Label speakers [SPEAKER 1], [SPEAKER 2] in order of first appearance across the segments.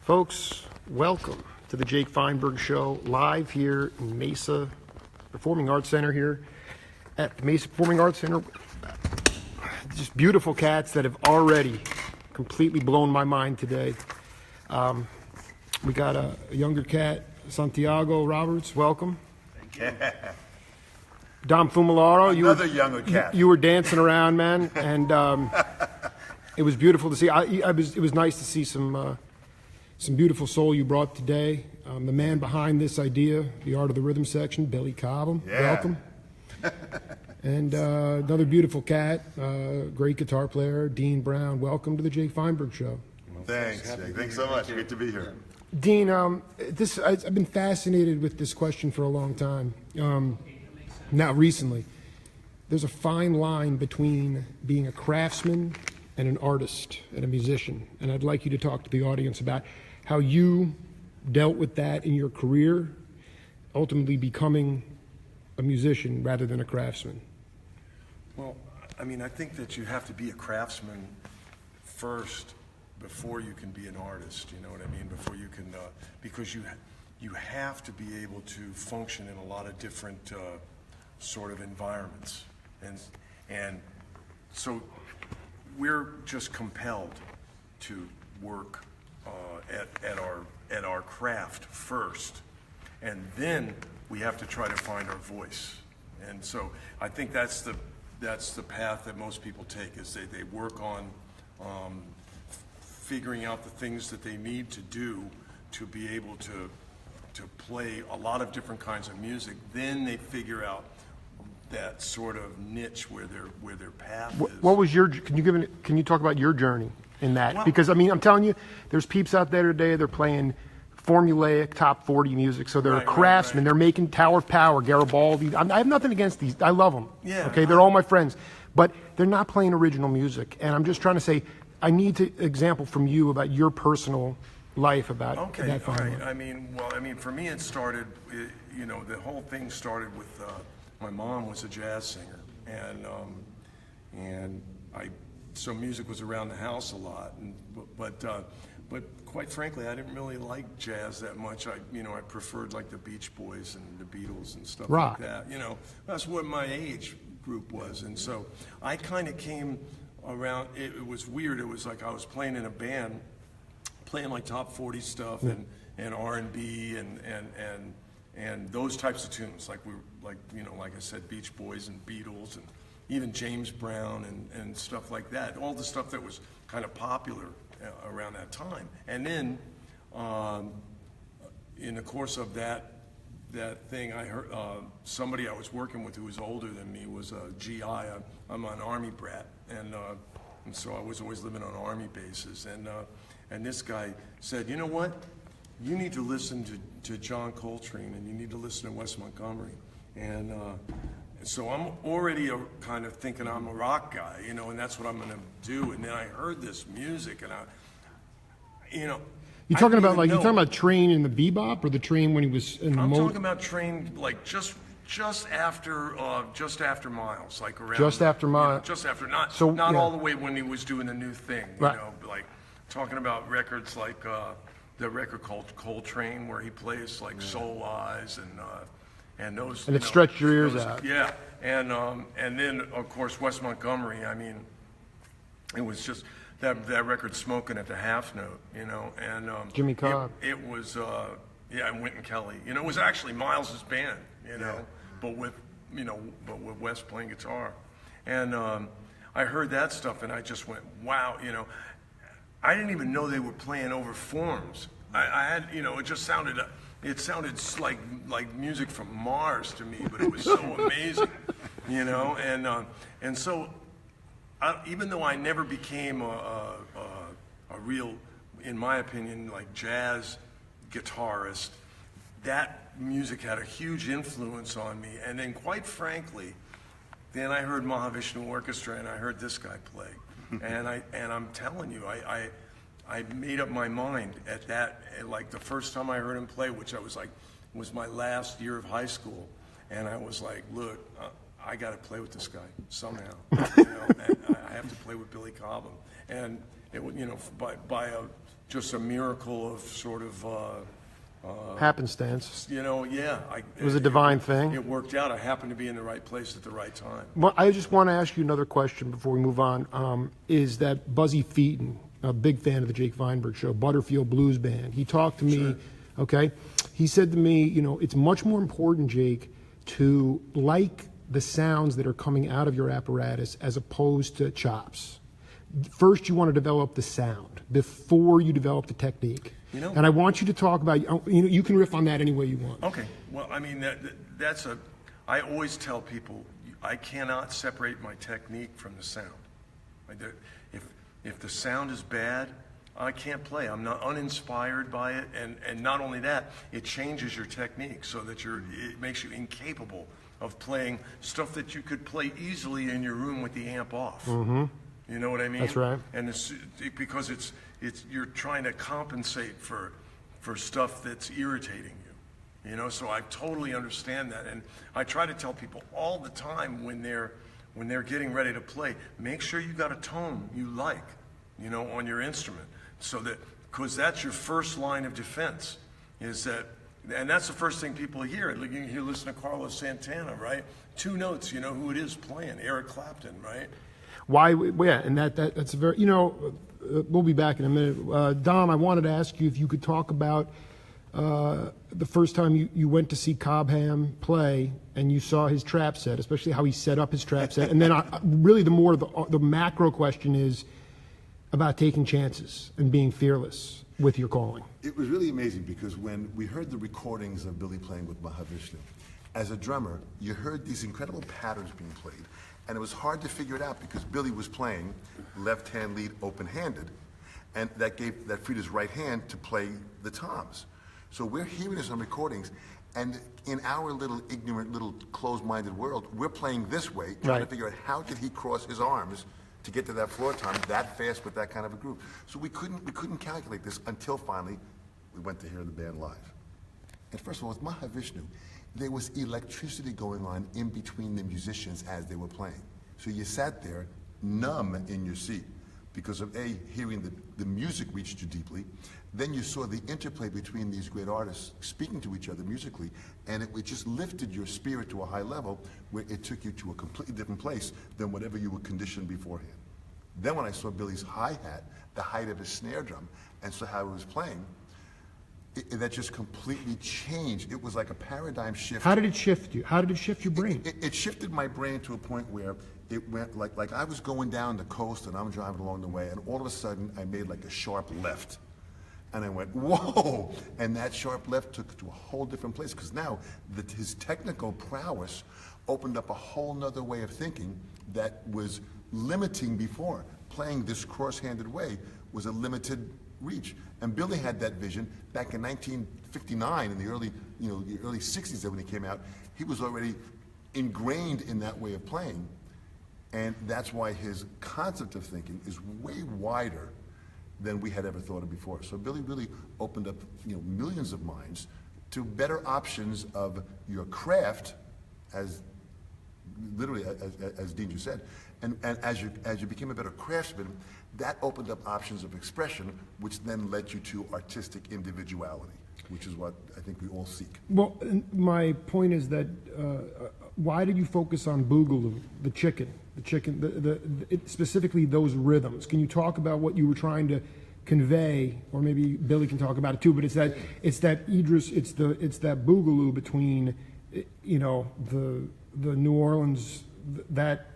[SPEAKER 1] Folks, welcome to the Jake Feinberg Show, live here in Mesa Performing Arts Center here at the Mesa Performing Arts Center. Just beautiful cats that have already completely blown my mind today. We got a younger cat, Santiago Roberts, welcome.
[SPEAKER 2] Thank you.
[SPEAKER 1] Dom Famularo,
[SPEAKER 2] Another younger cat.
[SPEAKER 1] You were dancing around, man, and it was beautiful to see. It was nice to see some beautiful soul you brought today. The man behind this idea, the Art of the Rhythm section, Billy Cobham, welcome. And another beautiful cat, great guitar player, Dean Brown. Welcome to the Jake Feinberg Show.
[SPEAKER 2] Thanks, Jake. Thanks so much. Great to be here.
[SPEAKER 1] Dean, I've been fascinated with this question for a long time. Not recently. There's a fine line between being a craftsman and an artist and a musician. And I'd like you to talk to the audience about how you dealt with that in your career, ultimately becoming a musician rather than a craftsman.
[SPEAKER 3] Well, I mean, I think that you have to be a craftsman first before you can be an artist, you know what I mean? Before you can, because you have to be able to function in a lot of different sort of environments. And so we're just compelled to work at our craft first, and then we have to try to find our voice. And so I think that's the path that most people take, is they work on figuring out the things that they need to do to be able to play a lot of different kinds of music. Then they figure out that sort of niche where their path is.
[SPEAKER 1] What was your? Can you talk about your journey in that? Well, because I mean, I'm telling you, there's peeps out there today. They're playing formulaic top 40 music, so they're a craftsman. Right. They're making Tower of Power, Garibaldi. I have nothing against these. I love them.
[SPEAKER 3] Yeah.
[SPEAKER 1] Okay, they're all my friends, but they're not playing original music. And I'm just trying to say, I need an example from you about your personal life about that.
[SPEAKER 3] Okay, all right. I mean, for me, it started. You know, the whole thing started with my mom was a jazz singer, and so music was around the house a lot. But quite frankly, I didn't really like jazz that much. I preferred like the Beach Boys and the Beatles and stuff like that. You know, that's what my age group was, and so I kind of came around. It was weird. It was like I was playing in a band, playing like top 40 stuff and R&B and those types of tunes, like I said, Beach Boys and Beatles and even James Brown and stuff like that. All the stuff that was kind of popular around that time. And then in the course of that thing, I heard somebody I was working with who was older than me was a GI. I'm an Army brat, and so I was always living on Army bases. And this guy said, you know what? You need to listen to John Coltrane, and you need to listen to Wes Montgomery. And so I'm already kind of thinking I'm a rock guy, you know, and that's what I'm going to do. And then I heard this music, and
[SPEAKER 1] you're talking about Train in the bebop, or the Train when he was in the
[SPEAKER 3] I'm talking about Train like just after Miles, like around
[SPEAKER 1] just after Miles,
[SPEAKER 3] just after, not all the way when he was doing the new thing, you know, like talking about records like the record called Coltrane, where he plays like Soul Eyes and those.
[SPEAKER 1] And it stretched your ears out.
[SPEAKER 3] Yeah, and then of course Wes Montgomery. I mean, it was just that record, Smoking at the Half Note, you know, and
[SPEAKER 1] Jimmy Cobb.
[SPEAKER 3] It was and Wynton Kelly. You know, it was actually Miles's band, you know, but with Wes playing guitar, and I heard that stuff and I just went, wow, you know. I didn't even know they were playing over forms. I had, you know, it sounded like music from Mars to me, but it was so amazing, you know. And so, even though I never became a real, in my opinion, like jazz guitarist, that music had a huge influence on me. And then, quite frankly, then I heard Mahavishnu Orchestra, and I heard this guy play. And I'm telling you, I made up my mind at that, like the first time I heard him play, which was my last year of high school, and I was like, look, I got to play with this guy somehow. You know, and I have to play with Billy Cobham, and it, you know, by just a miracle of sort of,
[SPEAKER 1] Happenstance.
[SPEAKER 3] yeah.
[SPEAKER 1] It was a divine thing.
[SPEAKER 3] It worked out. I happened to be in the right place at the right time.
[SPEAKER 1] Well, I just want to ask you another question before we move on. Is that Buzzy Featon, a big fan of the Jake Feinberg show, Butterfield Blues Band? He talked to me,
[SPEAKER 3] Sure.
[SPEAKER 1] okay? He said to me, it's much more important, Jake, to like the sounds that are coming out of your apparatus as opposed to chops. First, you want to develop the sound before you develop the technique. And I want you to talk about, you can riff on that any way you want.
[SPEAKER 3] Okay. Well, I mean, I always tell people, I cannot separate my technique from the sound. If the sound is bad, I can't play. I'm not uninspired by it. And not only that, it changes your technique so that it makes you incapable of playing stuff that you could play easily in your room with the amp off. Mm-hmm. You know what I mean?
[SPEAKER 1] That's right.
[SPEAKER 3] And because you're trying to compensate for stuff that's irritating you. So I totally understand that, and I try to tell people all the time when they're getting ready to play, make sure you got a tone you like, on your instrument, so that, because that's your first line of defense, and that's the first thing people hear. Like you listen to Carlos Santana, right? 2 notes, you know who it is playing, Eric Clapton, right?
[SPEAKER 1] Why? Yeah, and that's a very, we'll be back in a minute. Dom, I wanted to ask you if you could talk about the first time you went to see Cobham play and you saw his trap set, especially how he set up his trap set. And then really the macro question is about taking chances and being fearless with your calling.
[SPEAKER 2] It was really amazing because when we heard the recordings of Billy playing with Mahavishnu, as a drummer, you heard these incredible patterns being played. And it was hard to figure it out because Billy was playing left-hand lead open-handed, and that freed his right hand to play the toms. So we're hearing this on recordings, and in our little ignorant, little closed-minded world, we're playing this way, trying to figure out how did he cross his arms to get to that floor tom that fast with that kind of a groove. So we couldn't calculate this until finally we went to hear the band live. And first of all, with Mahavishnu, there was electricity going on in between the musicians as they were playing. So you sat there numb in your seat because of hearing the music reached you deeply. Then you saw the interplay between these great artists speaking to each other musically, and it just lifted your spirit to a high level where it took you to a completely different place than whatever you were conditioned beforehand. Then when I saw Billy's hi-hat, the height of his snare drum, and saw how he was playing, that just completely changed. It was like a paradigm shift.
[SPEAKER 1] How did it shift you? How did it shift your brain?
[SPEAKER 2] It shifted my brain to a point where it went like I was going down the coast and I'm driving along the way, and all of a sudden I made like a sharp left. And I went, whoa! And that sharp left took it to a whole different place, because now his technical prowess opened up a whole nother way of thinking that was limiting before. Playing this cross-handed way was a limited reach. And Billy had that vision back in 1959, in the early 60s when he came out. He was already ingrained in that way of playing. And that's why his concept of thinking is way wider than we had ever thought of before. So Billy really opened up millions of minds to better options of your craft, as literally as Dean just said, and as you became a better craftsman, that opened up options of expression, which then led you to artistic individuality, which is what I think we all seek.
[SPEAKER 1] Well, my point is that why did you focus on Boogaloo, the chicken, specifically those rhythms? Can you talk about what you were trying to convey, or maybe Billy can talk about it too? But it's that Idris, it's that Boogaloo between, the New Orleans, that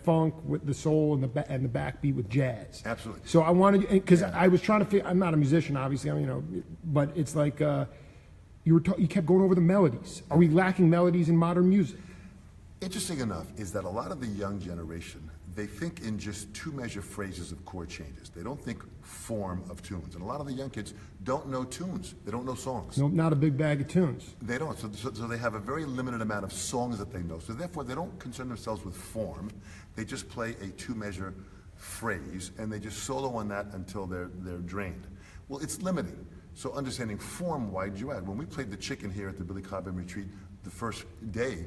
[SPEAKER 1] funk with the soul and the backbeat with jazz.
[SPEAKER 2] Absolutely.
[SPEAKER 1] So I wanted, because I was trying to figure. I'm not a musician, obviously, but it's like you kept going over the melodies. Are we lacking melodies in modern music?
[SPEAKER 2] Interesting enough is that a lot of the young generation, they think in just 2-measure phrases of chord changes. They don't think form of tunes. And a lot of the young kids don't know tunes. They don't know songs.
[SPEAKER 1] No, not a big bag of tunes.
[SPEAKER 2] They don't. So they have a very limited amount of songs that they know. So therefore, they don't concern themselves with form. They just play a 2-measure phrase, and they just solo on that until they're drained. Well, it's limiting. So understanding form, why did you add? When we played the chicken here at the Billy Cobham retreat the first day,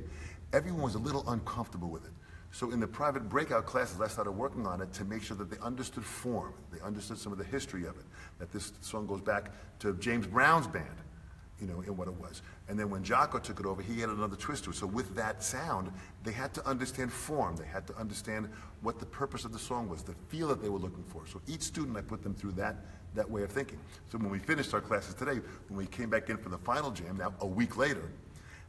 [SPEAKER 2] everyone was a little uncomfortable with it. So in the private breakout classes, I started working on it to make sure that they understood form. They understood some of the history of it, that this song goes back to James Brown's band, you know, in what it was. And then when Jocko took it over, he added another twist to it. So with that sound, they had to understand form. They had to understand what the purpose of the song was, the feel that they were looking for. So each student, I put them through that way of thinking. So when we finished our classes today, when we came back in for the final jam, now a week later,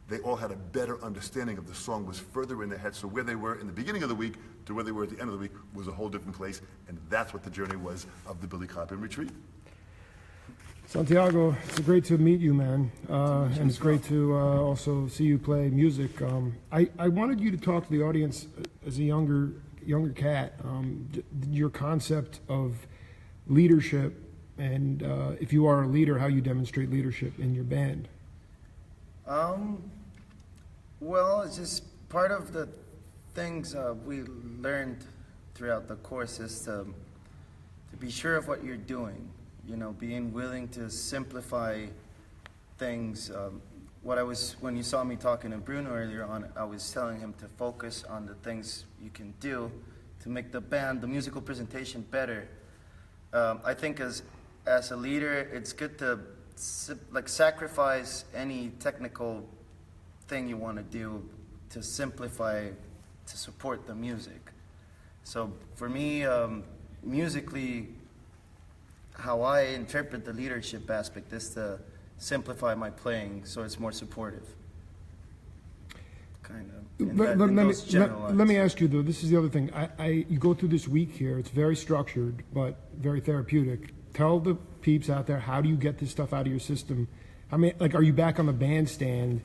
[SPEAKER 2] they all had a better understanding of the song, was further in their head. So where they were in the beginning of the week to where they were at the end of the week was a whole different place. And that's what the journey was of the Billy Cobham retreat.
[SPEAKER 1] Santiago, it's great to meet you, man. And it's great to also see you play music. I wanted you to talk to the audience as a younger cat, your concept of leadership, and if you are a leader, how you demonstrate leadership in your band.
[SPEAKER 4] Well, it's just part of the things we learned throughout the course is to be sure of what you're doing. You know, being willing to simplify things. When you saw me talking to Bruno earlier on, I was telling him to focus on the things you can do to make the band, the musical presentation better. I think as a leader, it's good to sacrifice any technical thing you want to do to simplify, to support the music. So for me, musically, how I interpret the leadership aspect is to simplify my playing so it's more supportive. Kind of.
[SPEAKER 1] Let me ask you though, this is the other thing. You go through this week here, it's very structured, but very therapeutic. Tell the peeps out there, how do you get this stuff out of your system? I mean, like, are you back on the bandstand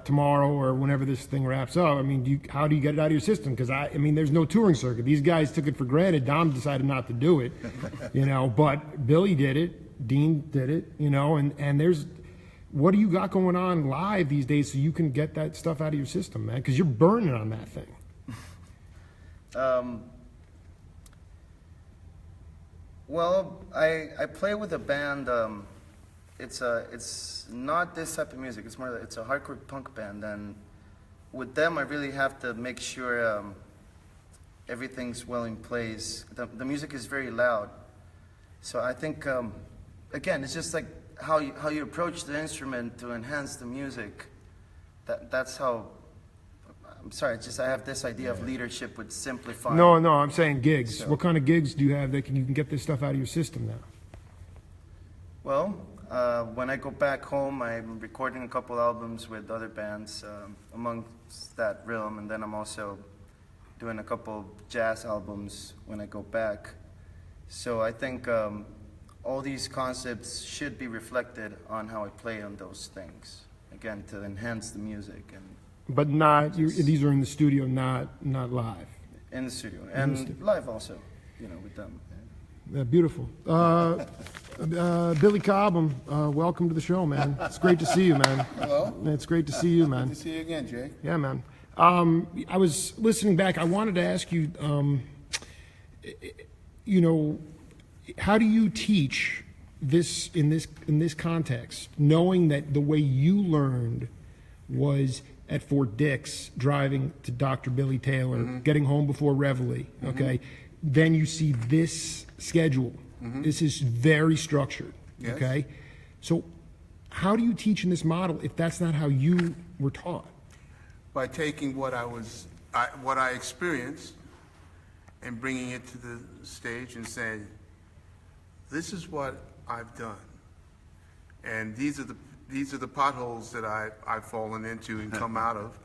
[SPEAKER 1] tomorrow or whenever this thing wraps up? I mean, how do you get it out of your system? Because I mean, there's no touring circuit. These guys took it for granted. Dom decided not to do it, you know, but Billy did it, Dean did it, you know, and there's, what do you got going on live these days so you can get that stuff out of your system, man? Because you're burning on that thing.
[SPEAKER 4] Well, I play with a band. It's not this type of music. It's more, it's a hardcore punk band, and with them, I really have to make sure everything's well in place. The music is very loud, so I think again, it's just like how you approach the instrument to enhance the music. That's how. I'm sorry, it's just I have this idea of leadership with simplifying.
[SPEAKER 1] No, I'm saying gigs.
[SPEAKER 4] So,
[SPEAKER 1] what kind of gigs do you have that you can get this stuff out of your system now?
[SPEAKER 4] Well, when I go back home, I'm recording a couple albums with other bands amongst that realm, and then I'm also doing a couple jazz albums when I go back. So I think all these concepts should be reflected on how I play on those things, again, to enhance the music.
[SPEAKER 1] But not, these are in the studio, not live.
[SPEAKER 4] In the studio, and live also, you know, with them.
[SPEAKER 1] Beautiful. Billy Cobham, welcome to the show, man. It's great to see you, man.
[SPEAKER 5] Hello.
[SPEAKER 1] It's great to see you, man.
[SPEAKER 5] Good to see you again, Jay.
[SPEAKER 1] Yeah, man. I was listening back. I wanted to ask you, you know, how do you teach this in this context, knowing that the way you learned was at Fort Dix, driving to Dr. Billy Taylor, getting home before Reveille, okay? Then you see this schedule. This is very structured, okay? So how do you teach in this model if that's not how you were taught?
[SPEAKER 5] By taking what I experienced and bringing it to the stage and saying, this is what I've done. And these are the potholes that I've fallen into and come out of.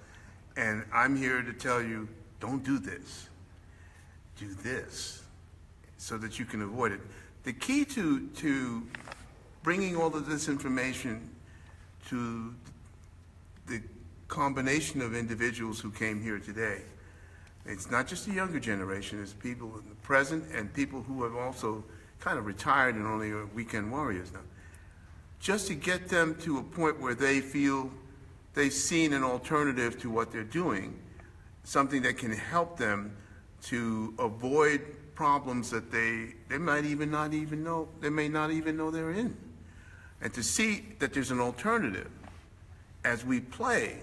[SPEAKER 5] And I'm here to tell you, don't do this. Do this so that you can avoid it. The key to bringing all of this information to the combination of individuals who came here today, it's not just the younger generation, it's people in the present and people who have also kind of retired and only are weekend warriors now. Just to get them to a point where they feel they've seen an alternative to what they're doing, something that can help them to avoid problems that they might even not even know, they may not even know they're in. And to see that there's an alternative. As we play,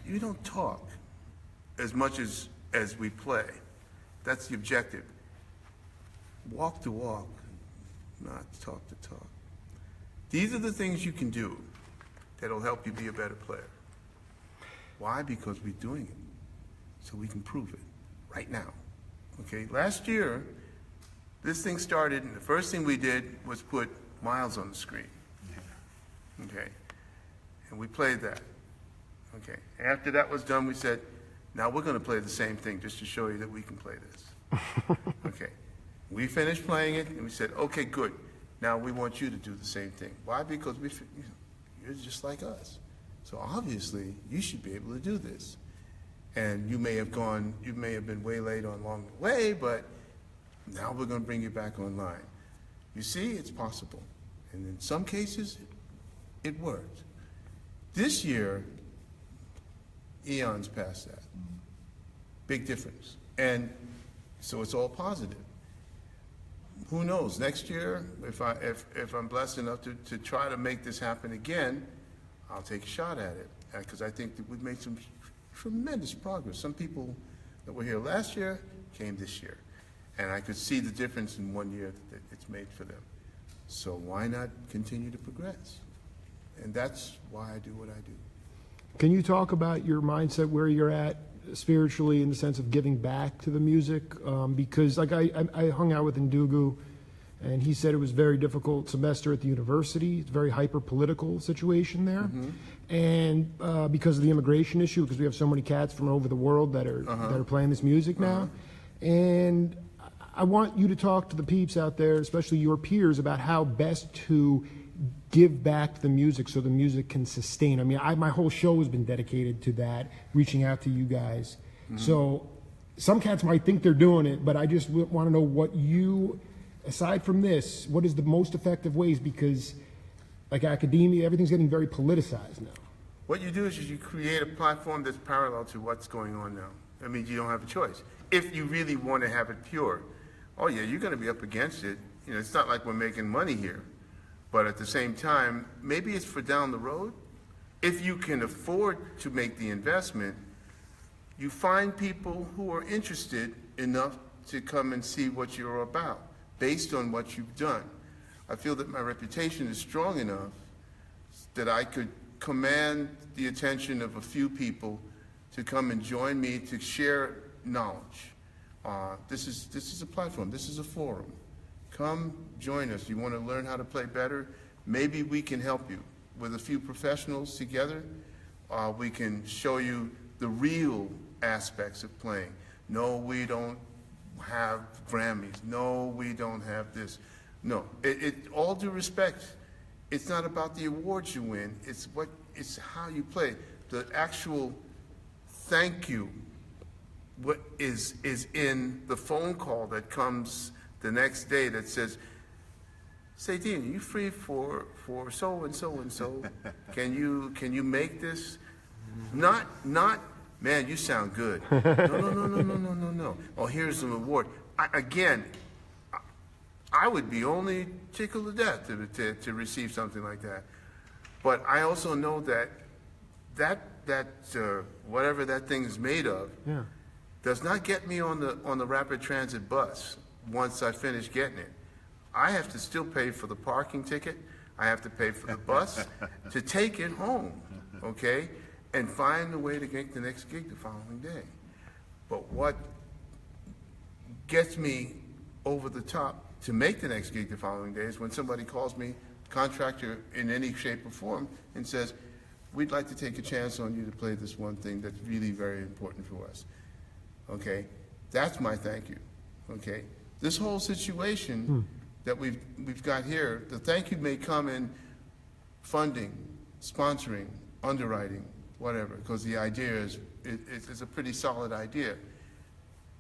[SPEAKER 5] you don't talk. as much as we play. That's the objective. Walk the walk, not talk the talk. These are the things you can do that'll help you be a better player. Why? Because we're doing it, so we can prove it right now. Okay, last year, this thing started, and the first thing we did was put Miles on the screen. Okay, and we played that. Okay, after that was done, we said, now we're gonna play the same thing just to show you that we can play this. Okay, we finished playing it, and we said, okay, good. Now we want you to do the same thing. Why? Because you're just like us. So obviously, you should be able to do this. And you may have been waylaid along the way, but now we're going to bring you back online. You see, it's possible. And in some cases, it worked. This year, eons past that. Big difference. And so it's all positive. Who knows? Next year, if I'm blessed enough to try to make this happen again, I'll take a shot at it. Because I think that we've made some tremendous progress. Some people that were here last year came this year. And I could see the difference in 1 year that it's made for them. So why not continue to progress? And that's why I do what I do.
[SPEAKER 1] Can you talk about your mindset, where you're at spiritually in the sense of giving back to the music? Because like I hung out with Ndugu, and he said it was a very difficult semester at the university. It's a very hyper-political situation there. And because of the immigration issue, because we have so many cats from over the world that are playing this music now. And I want you to talk to the peeps out there, especially your peers, about how best to give back to the music so the music can sustain. I mean, my whole show has been dedicated to that, reaching out to you guys. So some cats might think they're doing it, but I just want to know what you, aside from this, what is the most effective ways? Because like academia, everything's getting very politicized now.
[SPEAKER 5] What you do is you create a platform that's parallel to what's going on now. I mean, you don't have a choice. If you really want to have it pure, oh yeah, you're going to be up against it. You know, it's not like we're making money here. But at the same time, maybe it's for down the road. If you can afford to make the investment, you find people who are interested enough to come and see what you're about, based on what you've done. I feel that my reputation is strong enough that I could command the attention of a few people to come and join me to share knowledge. This is a platform. This is a forum. Come join us. You want to learn how to play better? Maybe we can help you. With a few professionals together, we can show you the real aspects of playing. No, we don't have Grammys. No, we don't have this. No, all due respect, it's not about the awards you win. It's how you play. The actual thank you, what is in the phone call that comes the next day that says, say, Dean, are you free for so and so and so? Can you make this? Not, man, you sound good. No. Oh, here's an award. I would be only tickled to death to receive something like that. But I also know that whatever that thing is made of does not get me on the rapid transit bus once I finish getting it. I have to still pay for the parking ticket. I have to pay for the bus to take it home, okay? And find a way to get the next gig the following day. But what gets me over the top to make the next gig the following day is when somebody calls me, contractor in any shape or form, and says, we'd like to take a chance on you to play this one thing that's really very important for us. Okay? That's my thank you. Okay? This whole situation that we've got here, the thank you may come in funding, sponsoring, underwriting, whatever, because the idea is a pretty solid idea.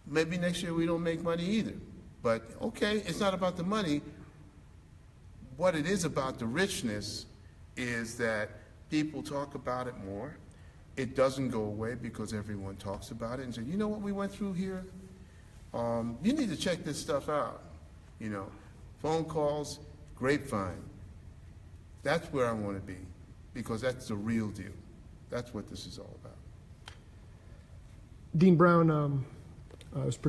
[SPEAKER 5] Maybe next year we don't make money either. But okay, it's not about the money. What it is about the richness is that people talk about it more. It doesn't go away because everyone talks about it and say, you know what we went through here? You need to check this stuff out. You know, phone calls, grapevine. That's where I want to be because that's the real deal. That's what this is all about.
[SPEAKER 1] Dean Brown, it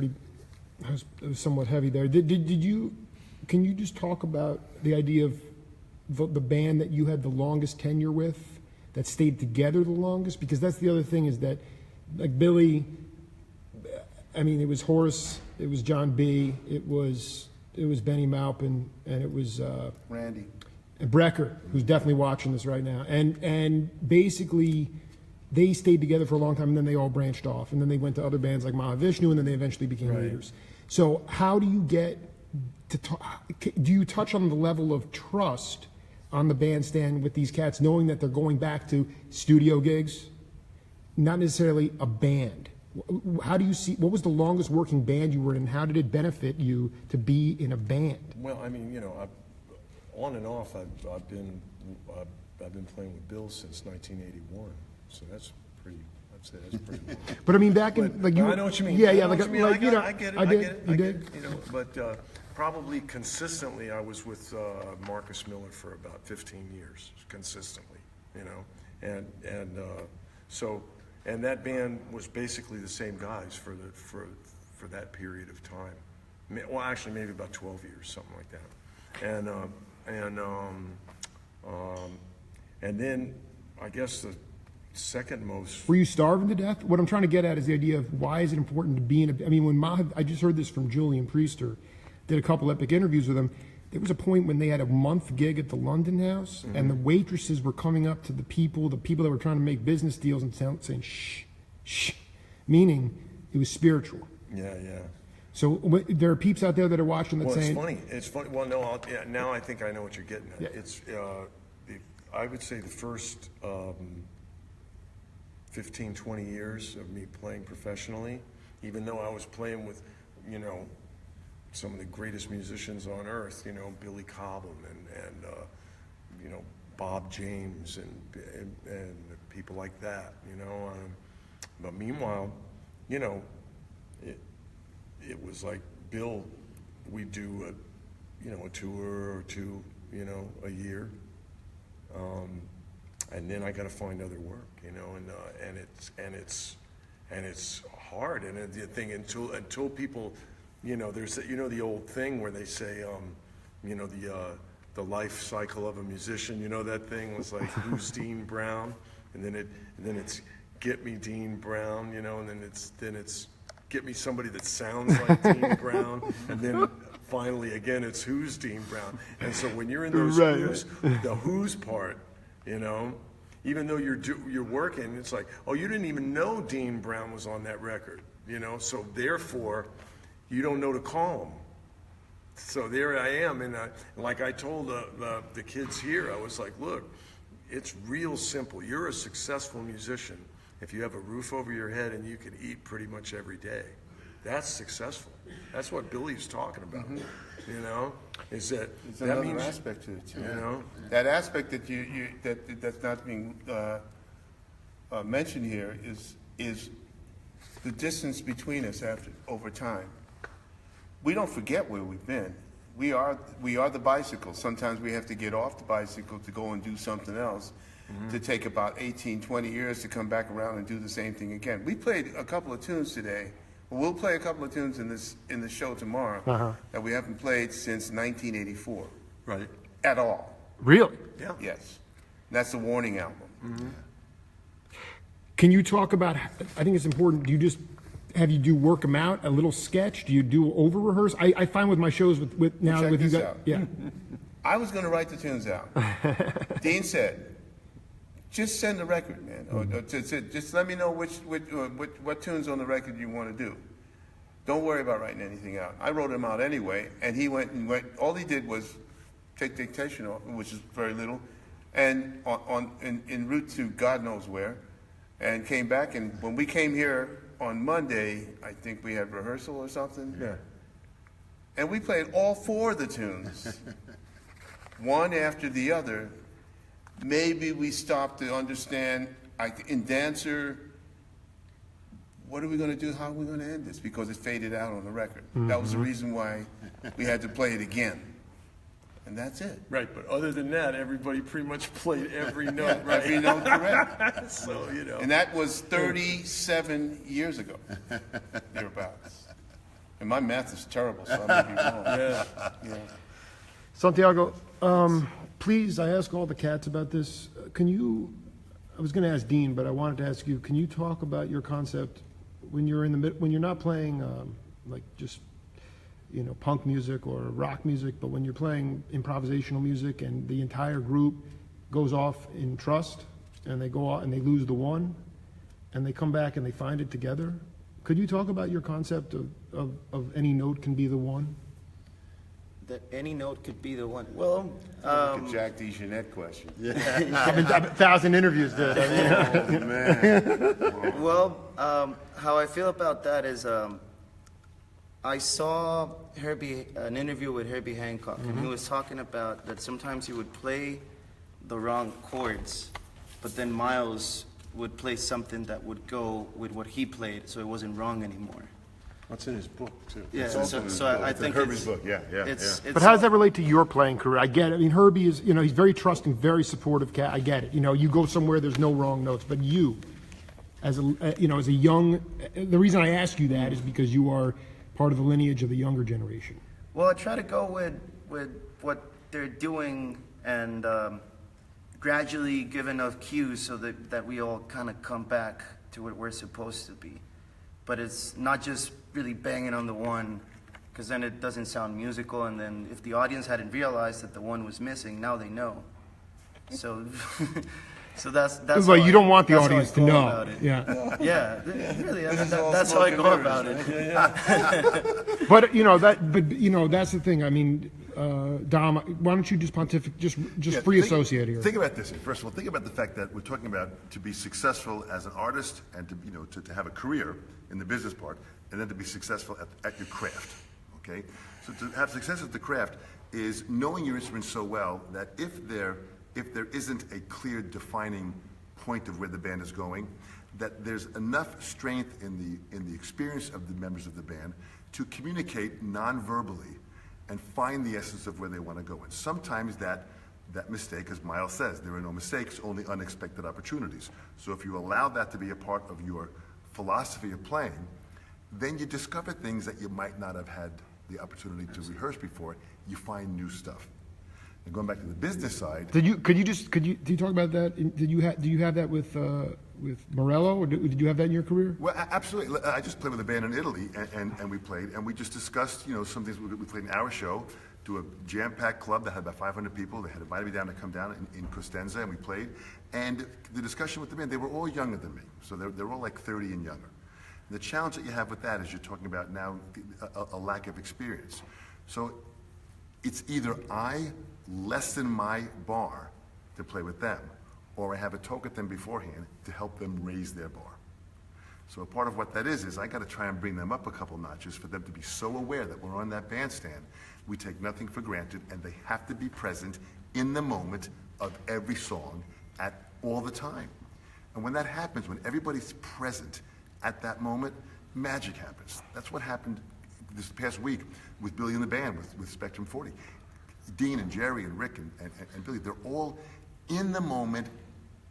[SPEAKER 1] was somewhat heavy there. Can you just talk about the idea of the band that you had the longest tenure with, that stayed together the longest? Because that's the other thing, is that, like Billy, I mean, it was Horace, it was John B., it was Benny Maupin, and it was
[SPEAKER 5] Randy.
[SPEAKER 1] Brecker, who's definitely watching this right now. And basically, they stayed together for a long time, and then they all branched off, and then they went to other bands like Mahavishnu, and then they eventually became leaders. So how do you get to do you touch on the level of trust on the bandstand with these cats, knowing that they're going back to studio gigs, not necessarily a band? How do you see, what was the longest working band you were in? How did it benefit you to be in a band?
[SPEAKER 3] Well, I mean, on and off, I've been playing with Bill since 1981, so that's pretty. I'd say that's pretty long.
[SPEAKER 1] But I mean, back in
[SPEAKER 3] But
[SPEAKER 1] like you.
[SPEAKER 3] I know what you mean.
[SPEAKER 1] Yeah,
[SPEAKER 3] I
[SPEAKER 1] yeah.
[SPEAKER 3] know
[SPEAKER 1] Like,
[SPEAKER 3] what you mean.
[SPEAKER 1] like you know,
[SPEAKER 3] I get it.
[SPEAKER 1] I
[SPEAKER 3] I
[SPEAKER 1] did.
[SPEAKER 3] get it.
[SPEAKER 1] You
[SPEAKER 3] I
[SPEAKER 1] did.
[SPEAKER 3] get it, but probably consistently, I was with Marcus Miller for about 15 years, consistently. And that band was basically the same guys for that period of time. Well, actually, maybe about 12 years, something like that. And then I guess the second most.
[SPEAKER 1] Were you starving to death? What I'm trying to get at is the idea of why is it important to be in a. I mean, I just heard this from Julian Priester, did a couple epic interviews with him. There was a point when they had a month gig at the London House, and the waitresses were coming up to the people that were trying to make business deals and saying, shh, shh, meaning it was spiritual.
[SPEAKER 3] Yeah, yeah.
[SPEAKER 1] So there are peeps out there that are watching that saying.
[SPEAKER 3] It's funny. Well, no, now I think I know what you're getting at.
[SPEAKER 1] Yeah.
[SPEAKER 3] It's, I would say the first 15, 20 years of me playing professionally, even though I was playing with, some of the greatest musicians on earth, Billy Cobham and Bob James and people like that, but meanwhile, it was like Bill, we'd do a tour or two, a year, and then I got to find other work, and it's hard, and the thing until people. There's the old thing where they say, the life cycle of a musician. That thing was like, who's Dean Brown, and then it's get me Dean Brown, and then it's get me somebody that sounds like Dean Brown, and then finally again it's who's Dean Brown. And so when you're in those the who's part, even though you're working, it's like, oh, you didn't even know Dean Brown was on that record, so therefore. You don't know to call them. So there I am, and like I told the kids here, I was like, look, it's real simple. You're a successful musician if you have a roof over your head and you can eat pretty much every day. That's successful. That's what Billy's talking about. Is that
[SPEAKER 5] There's
[SPEAKER 3] that
[SPEAKER 5] another
[SPEAKER 3] means
[SPEAKER 5] aspect to it too.
[SPEAKER 3] that
[SPEAKER 5] aspect that that's not being mentioned here is the distance between us over time. We don't forget where we've been. We are the bicycle. Sometimes we have to get off the bicycle to go and do something else, to take about 18, 20 years to come back around and do the same thing again. We played a couple of tunes today. We'll play a couple of tunes in the show tomorrow that we haven't played since 1984.
[SPEAKER 3] right?
[SPEAKER 5] At all.
[SPEAKER 1] Really?
[SPEAKER 3] Yeah.
[SPEAKER 5] Yes. And that's the Warning album.
[SPEAKER 1] Can you talk about? I think it's important. Do you just work them out, a little sketch? Do you do over rehearse? I find with my shows with now
[SPEAKER 5] Check
[SPEAKER 1] with you
[SPEAKER 5] this
[SPEAKER 1] guys.
[SPEAKER 5] out.
[SPEAKER 1] Yeah.
[SPEAKER 5] I was going to write the tunes out. Dean said, just send the record, man. Or just let me know what tunes on the record you want to do. Don't worry about writing anything out. I wrote them out anyway, and he went. All he did was take dictation off, which is very little, and en route to God knows where, and came back. And when we came here on Monday, I think we had rehearsal or something.
[SPEAKER 3] Yeah.
[SPEAKER 5] And we played all four of the tunes, one after the other. Maybe we stopped to understand, in Dancer, what are we going to do? How are we going to end this? Because it faded out on the record. That was the reason why we had to play it again. and that's it.
[SPEAKER 3] Right, but other than that, everybody pretty much played every note, right?
[SPEAKER 5] Every note correct.
[SPEAKER 3] So, you know.
[SPEAKER 5] And that was 37 years ago, thereabouts. And my math is terrible, so I may be wrong.
[SPEAKER 3] Yeah.
[SPEAKER 1] Santiago, please, I ask all the cats about this. Can you, I was going to ask Dean, but I wanted to ask you, can you talk about your concept when you're in the when you're not playing like just, you know, punk music or rock music, but when you're playing improvisational music and the entire group goes off in trust and they go out and they lose the one and they come back and they find it together? Could you talk about your concept of any note can be the one?
[SPEAKER 4] That any note could be the one. Well,
[SPEAKER 5] Look at Jack DeJohnette question.
[SPEAKER 1] I've been 1,000 interviews there.
[SPEAKER 5] Oh, man.
[SPEAKER 4] well, how I feel about that is I saw an interview with Herbie Hancock, and he was talking about that sometimes he would play the wrong chords, but then Miles would play something that would go with what he played, so it wasn't wrong anymore.
[SPEAKER 3] What's in his book, too?
[SPEAKER 4] Yeah,
[SPEAKER 2] It's also in his book.
[SPEAKER 4] I
[SPEAKER 2] It's in
[SPEAKER 4] think
[SPEAKER 2] Herbie's book, yeah.
[SPEAKER 4] it's
[SPEAKER 1] But how does that relate to your playing career? I get it. I mean, Herbie is, you know, he's very trusting, very supportive cat. I get it. You know, you go somewhere, there's no wrong notes. But you, as a, you know, as a young, the reason I ask you that is because you are part of the lineage of the younger generation.
[SPEAKER 4] Well, I try to go with what they're doing and gradually give enough cues so that we all kind of come back to what we're supposed to be. But it's not just really banging on the one, because then it doesn't sound musical, and then if the audience hadn't realized that the one was missing, now they know. So, so that's
[SPEAKER 1] Well, you don't want the
[SPEAKER 4] that's how I
[SPEAKER 1] audience to
[SPEAKER 4] go
[SPEAKER 1] know.
[SPEAKER 4] about it.
[SPEAKER 1] Yeah.
[SPEAKER 4] Yeah, really, that's how I go about it.
[SPEAKER 1] But you know that's the thing. I mean, Dom, why don't you just
[SPEAKER 2] Yeah,
[SPEAKER 1] free associate here?
[SPEAKER 2] Think about this. First of all, think about the fact that we're talking about to be successful as an artist and to, you know, to have a career in the business part, and then to be successful at your craft. Okay, so to have success at the craft is knowing your instrument so well that if there isn't a clear defining point of where the band is going, that there's enough strength in the experience of the members of the band to communicate non-verbally and find the essence of where they want to go. And sometimes that mistake, as Miles says, there are no mistakes, only unexpected opportunities. So if you allow that to be a part of your philosophy of playing, then you discover things that you might not have had the opportunity to rehearse before. You find new stuff. And going back to the business side,
[SPEAKER 1] Did you talk about that? Do you have that with Morello, or did you have that in your career?
[SPEAKER 2] well, absolutely. I just played with a band in Italy, and we played, and we just discussed, you know, some things. We played an hour show to a jam-packed club that had about 500 people. They had invited me down to come down in Costanza, and we played. And the discussion with the band, they were all younger than me, so they're all like 30 and younger. And the challenge that you have with that is you're talking about now a lack of experience. So it's either I lessen my bar to play with them, or I have a talk with them beforehand to help them raise their bar. So a part of what that is I got to try and bring them up a couple notches for them to be so aware that we're on that bandstand. We take nothing for granted, and they have to be present in the moment of every song at all the time. And when that happens, when everybody's present at that moment, magic happens. That's what happened this past week with Billy and the band, with Spectrum 40. Dean and Jerry and Rick and Billy, they're all in the moment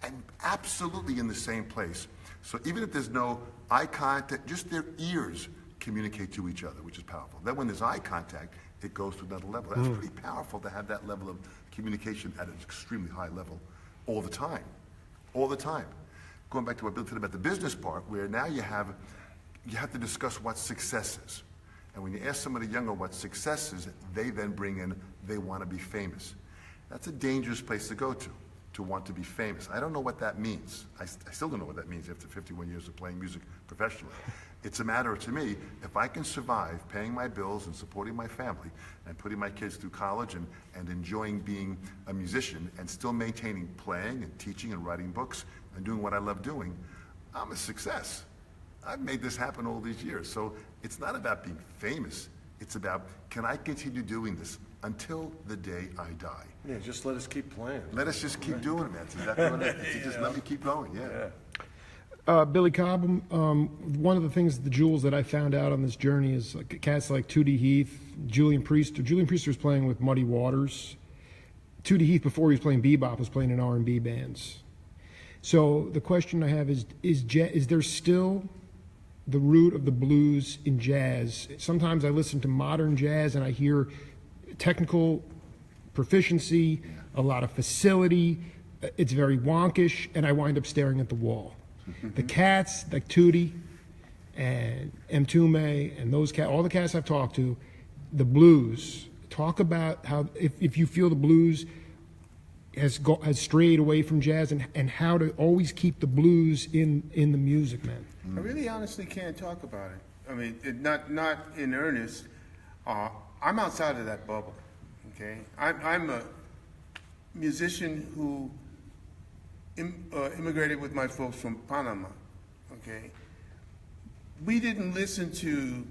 [SPEAKER 2] and absolutely in the same place. So even if there's no eye contact, just their ears communicate to each other, which is powerful. Then when there's eye contact, it goes to another level. That's pretty powerful to have that level of communication at an extremely high level all the time. All the time. Going back to what Bill said about the business part, where now you have to discuss what success is. And when you ask somebody younger what success is, they then bring in, they want to be famous. That's a dangerous place to go to want to be famous. I don't know what that means. I still don't know what that means after 51 years of playing music professionally. It's a matter to me, if I can survive paying my bills and supporting my family and putting my kids through college and enjoying being a musician and still maintaining playing and teaching and writing books and doing what I love doing, I'm a success. I've made this happen all these years. So it's not about being famous. It's about, can I continue doing this until the day I die?
[SPEAKER 3] Yeah, just let us keep playing.
[SPEAKER 2] Let us just keep doing it, man. That's exactly what it is. Just let me keep going, yeah.
[SPEAKER 1] Billy Cobham, one of the things, the jewels that I found out on this journey is cats like Tootie Heath, Julian Priester. Julian Priester was playing with Muddy Waters. Tootie Heath, before he was playing bebop, was playing in R&B bands. So the question I have is there still the root of the blues in jazz? Sometimes I listen to modern jazz and I hear technical proficiency, a lot of facility. It's very wonkish, and I wind up staring at the wall. The cats, like Tootie and Mtume and those cats, all the cats I've talked to, the blues, talk about how, if you feel the blues has strayed away from jazz, and how to always keep the blues in the music, man.
[SPEAKER 5] I really honestly can't talk about it. I mean, not in earnest. I'm outside of that bubble, okay? I'm a musician who immigrated with my folks from Panama, okay? We didn't listen to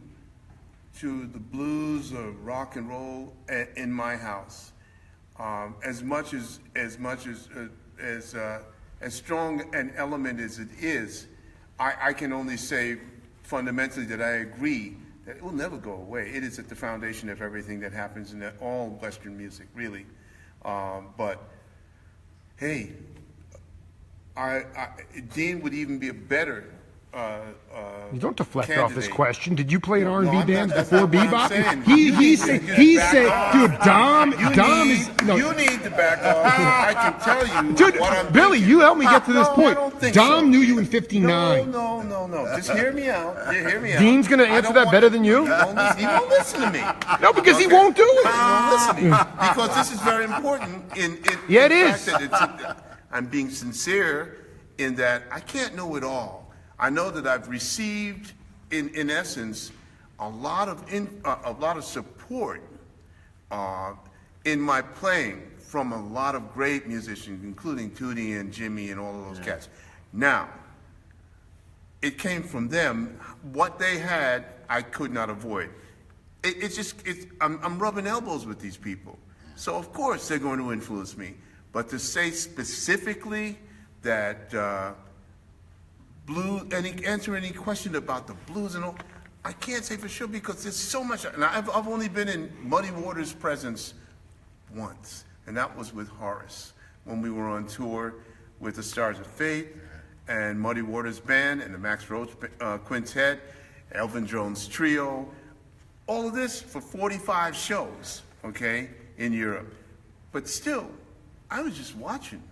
[SPEAKER 5] the blues or rock and roll in my house. As strong an element as it is, I can only say fundamentally that I agree that it will never go away. It is at the foundation of everything that happens in all Western music, really. But hey, Dean would even be a better
[SPEAKER 1] You don't deflect off this
[SPEAKER 5] candidate.
[SPEAKER 1] question. Did you play in
[SPEAKER 5] No,
[SPEAKER 1] R&B
[SPEAKER 5] I'm not-
[SPEAKER 1] bands
[SPEAKER 5] that's
[SPEAKER 1] before
[SPEAKER 5] not what I'm
[SPEAKER 1] bebop?
[SPEAKER 5] saying.
[SPEAKER 1] He said, dude, Dom is no.
[SPEAKER 5] You need to back off. I can tell you
[SPEAKER 1] Dude,
[SPEAKER 5] what I'm
[SPEAKER 1] Billy,
[SPEAKER 5] thinking.
[SPEAKER 1] you helped me get to this
[SPEAKER 5] No, I
[SPEAKER 1] point.
[SPEAKER 5] don't think
[SPEAKER 1] Dom
[SPEAKER 5] so.
[SPEAKER 1] knew you in '59.
[SPEAKER 5] No. Just hear me out. Hear me out.
[SPEAKER 1] Dean's gonna
[SPEAKER 5] I
[SPEAKER 1] answer
[SPEAKER 5] don't
[SPEAKER 1] that
[SPEAKER 5] want-
[SPEAKER 1] better than you?
[SPEAKER 5] He won't listen to me.
[SPEAKER 1] No, because he
[SPEAKER 5] Okay.
[SPEAKER 1] won't do
[SPEAKER 5] He
[SPEAKER 1] it.
[SPEAKER 5] won't listen to me. Because this is very important.
[SPEAKER 1] Yeah, it
[SPEAKER 5] in
[SPEAKER 1] is.
[SPEAKER 5] fact that I'm being sincere in that I can't know it all. I know that I've received, in essence, a lot of support in my playing from a lot of great musicians, including Tootie and Jimmy and all of those cats. Now, it came from them. What they had, I could not avoid. I'm rubbing elbows with these people. So of course they're going to influence me. But to say specifically that blues, answer any question about the blues and all, I can't say for sure because there's so much. And I've only been in Muddy Waters' presence once, and that was with Horace when we were on tour with the Stars of Faith and Muddy Waters Band and the Max Roach Quintet, Elvin Jones Trio, all of this for 45 shows, okay, in Europe. But still, I was just watching,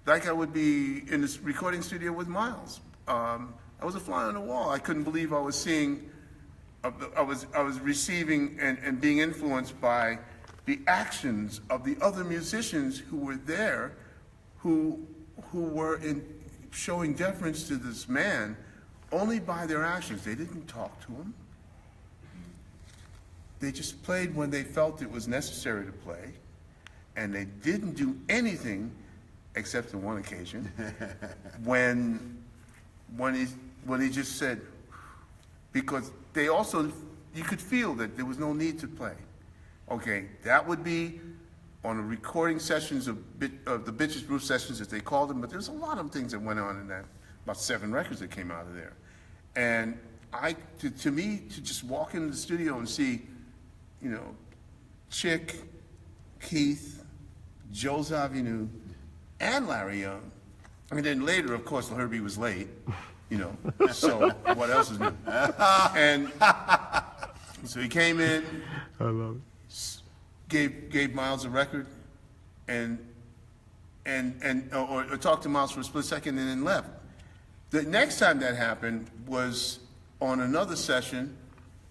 [SPEAKER 5] like I would be in this recording studio with Miles. I was a fly on the wall. I couldn't believe I was seeing, I was receiving and being influenced by the actions of the other musicians who were there, who were showing deference to this man only by their actions. They didn't talk to him. They just played when they felt it was necessary to play, and they didn't do anything, except on one occasion, when he just said, because they also, you could feel that there was no need to play. Okay, that would be on the recording sessions of the Bitches Brew sessions, as they called them, but there's a lot of things that went on in that, about 7 records that came out of there. And to me, to just walk into the studio and see, you know, Chick, Keith, Joe Zawinul, and Larry Young. And then later, of course, Herbie was late, you know, so what else is new? And so he came in,
[SPEAKER 1] I love it.
[SPEAKER 5] gave Miles a record, or talked to Miles for a split second and then left. The next time that happened was on another session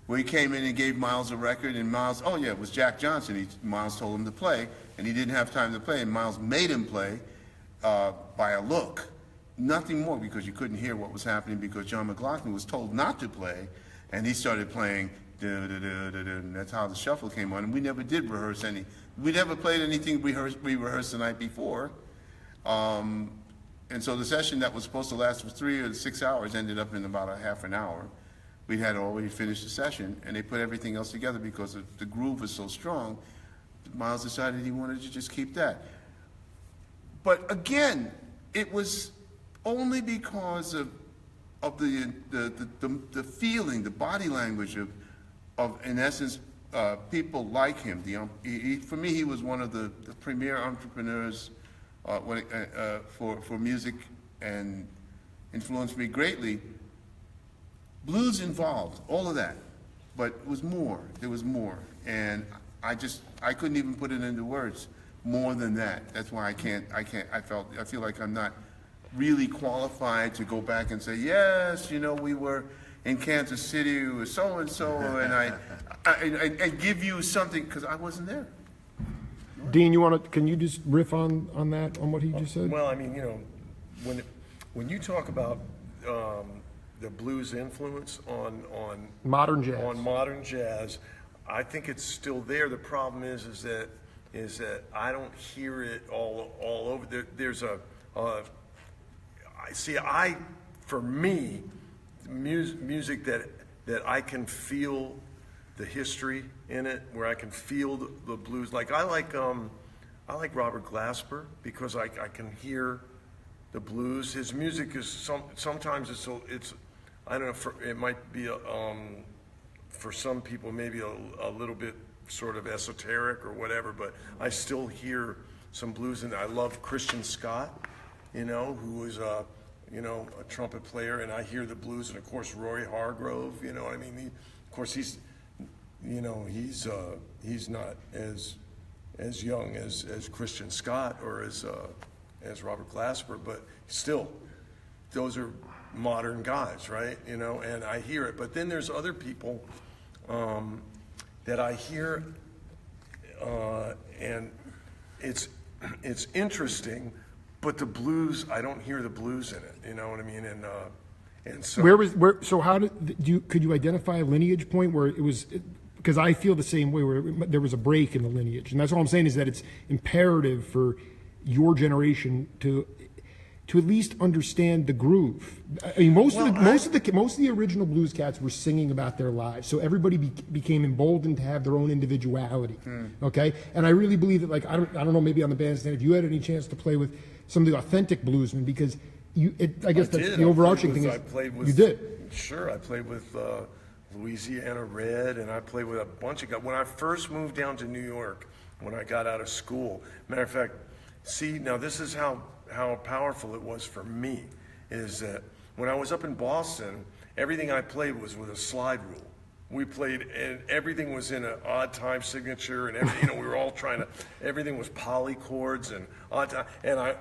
[SPEAKER 5] where he came in and gave Miles a record, and Miles, oh yeah, it was Jack Johnson. Miles told him to play, and he didn't have time to play, and Miles made him play by a look. Nothing more, because you couldn't hear what was happening because John McLaughlin was told not to play, and he started playing, and that's how the shuffle came on, and we never did rehearse any. We never played anything we rehearsed the night before. And so the session that was supposed to last for 3 or 6 hours ended up in about a half an hour. We had already finished the session, and they put everything else together because the groove was so strong. Miles decided he wanted to just keep that. But again, it was only because of the feeling, the body language of in essence, people like him. For me, he was one of the premier entrepreneurs for music, and influenced me greatly. Blues involved all of that, but it was more. There was more, and I couldn't even put it into words. More than that. That's why I feel like I'm not really qualified to go back and say, yes, we were in Kansas City, we were so and so, and give you something, because I wasn't there.
[SPEAKER 1] Dean, can you just riff on that, on what he just said?
[SPEAKER 3] Well, I mean, when you talk about the blues influence on
[SPEAKER 1] Modern jazz.
[SPEAKER 3] on modern jazz, I think it's still there. The problem is that I don't hear it all over. For me, music that I can feel the history in it, where I can feel the blues. Like I like Robert Glasper, because I can hear the blues. His music is sometimes it's I don't know, it might be for some people maybe a little bit sort of esoteric or whatever, but I still hear some blues, and I love Christian Scott, who is a trumpet player, and I hear the blues, and of course Roy Hargrove, I mean, of course he's not as young as Christian Scott or as Robert Glasper, but still, those are modern guys, right? And I hear it. But then there's other people that I hear, and it's interesting, but the blues, I don't hear the blues in it. You know what I mean? And so
[SPEAKER 1] So how could you identify a lineage point where it was? Because I feel the same way, where there was a break in the lineage, and that's all I'm saying is that it's imperative for your generation to at least understand the groove. I mean, most of the original blues cats were singing about their lives, so everybody became emboldened to have their own individuality. Okay, and I really believe that, like, I don't know, maybe on the bandstand, if you had any chance to play with some of the authentic bluesmen, because I guess that's the overarching thing. You did.
[SPEAKER 3] Sure, I played with Louisiana Red, and I played with a bunch of guys. When I first moved down to New York, when I got out of school, matter of fact, see, now this is how powerful it was for me, is that when I was up in Boston, everything I played was with a slide rule. We played, and everything was in an odd time signature, and everything, we were all everything was polychords and odd time, and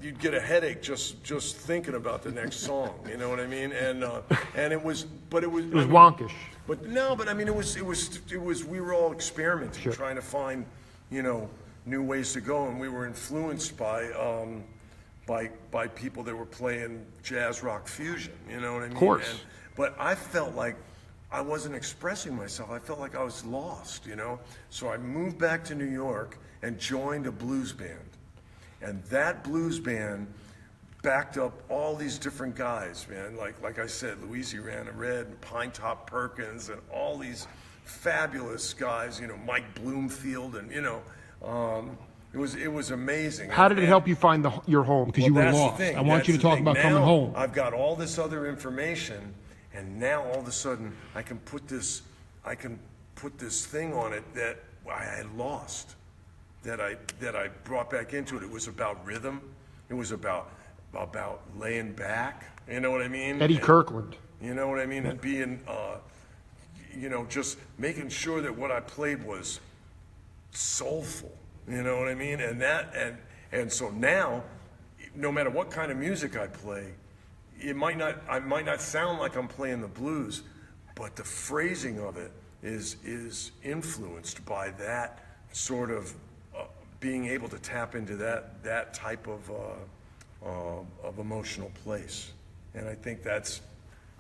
[SPEAKER 3] you'd get a headache just thinking about the next song, you know what I mean? And it was
[SPEAKER 1] wonkish.
[SPEAKER 3] But no, but I mean, it was we were all experimenting,
[SPEAKER 1] Sure.
[SPEAKER 3] trying to find, new ways to go, and we were influenced by people that were playing jazz rock fusion, you know what I mean?
[SPEAKER 1] Of course.
[SPEAKER 3] But I felt like I wasn't expressing myself. I felt like I was lost, So I moved back to New York and joined a blues band. And that blues band backed up all these different guys, man. Like I said, Louisiana Red and Pine Top Perkins and all these fabulous guys, Mike Bloomfield, and it was amazing.
[SPEAKER 1] How did it help you find your home? Because you were
[SPEAKER 3] that's the
[SPEAKER 1] lost.
[SPEAKER 3] thing.
[SPEAKER 1] I want you to
[SPEAKER 3] That's the
[SPEAKER 1] talk
[SPEAKER 3] thing.
[SPEAKER 1] about coming
[SPEAKER 3] Now,
[SPEAKER 1] home.
[SPEAKER 3] I've got all this other information, and now all of a sudden I can put this thing on it that I had lost, that I brought back into it. It was about rhythm. It was about laying back. You know what I mean?
[SPEAKER 1] Eddie Kirkland.
[SPEAKER 3] You know what I mean? And being, just making sure that what I played was soulful. You know what I mean? And so now, no matter what kind of music I play, I might not sound like I'm playing the blues, but the phrasing of it is influenced by that sort of being able to tap into that type of emotional place. And I think that's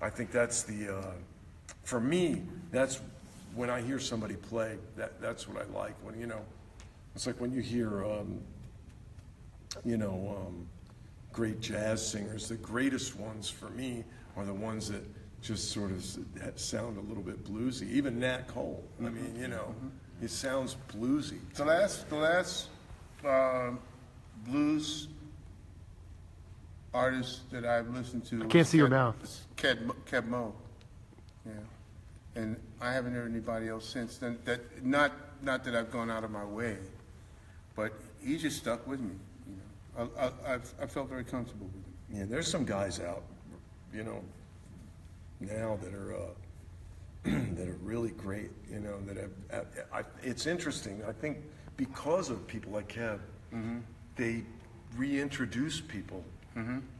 [SPEAKER 3] the for me, that's when I hear somebody play, that's what I like. When it's like when you hear great jazz singers. The greatest ones for me are the ones that just sort of sound a little bit bluesy. Even Nat Cole. I mean, it sounds bluesy.
[SPEAKER 5] The last blues artist that I've listened to.
[SPEAKER 1] I can't see your mouth.
[SPEAKER 5] Keb Mo. Yeah. And I haven't heard anybody else since then, not that I've gone out of my way, but he just stuck with me, you know. I felt very comfortable with him.
[SPEAKER 3] Yeah, there's some guys out, you know, now that are that are really great, you know, that have, it's interesting, I think because of people like Kev, they reintroduce people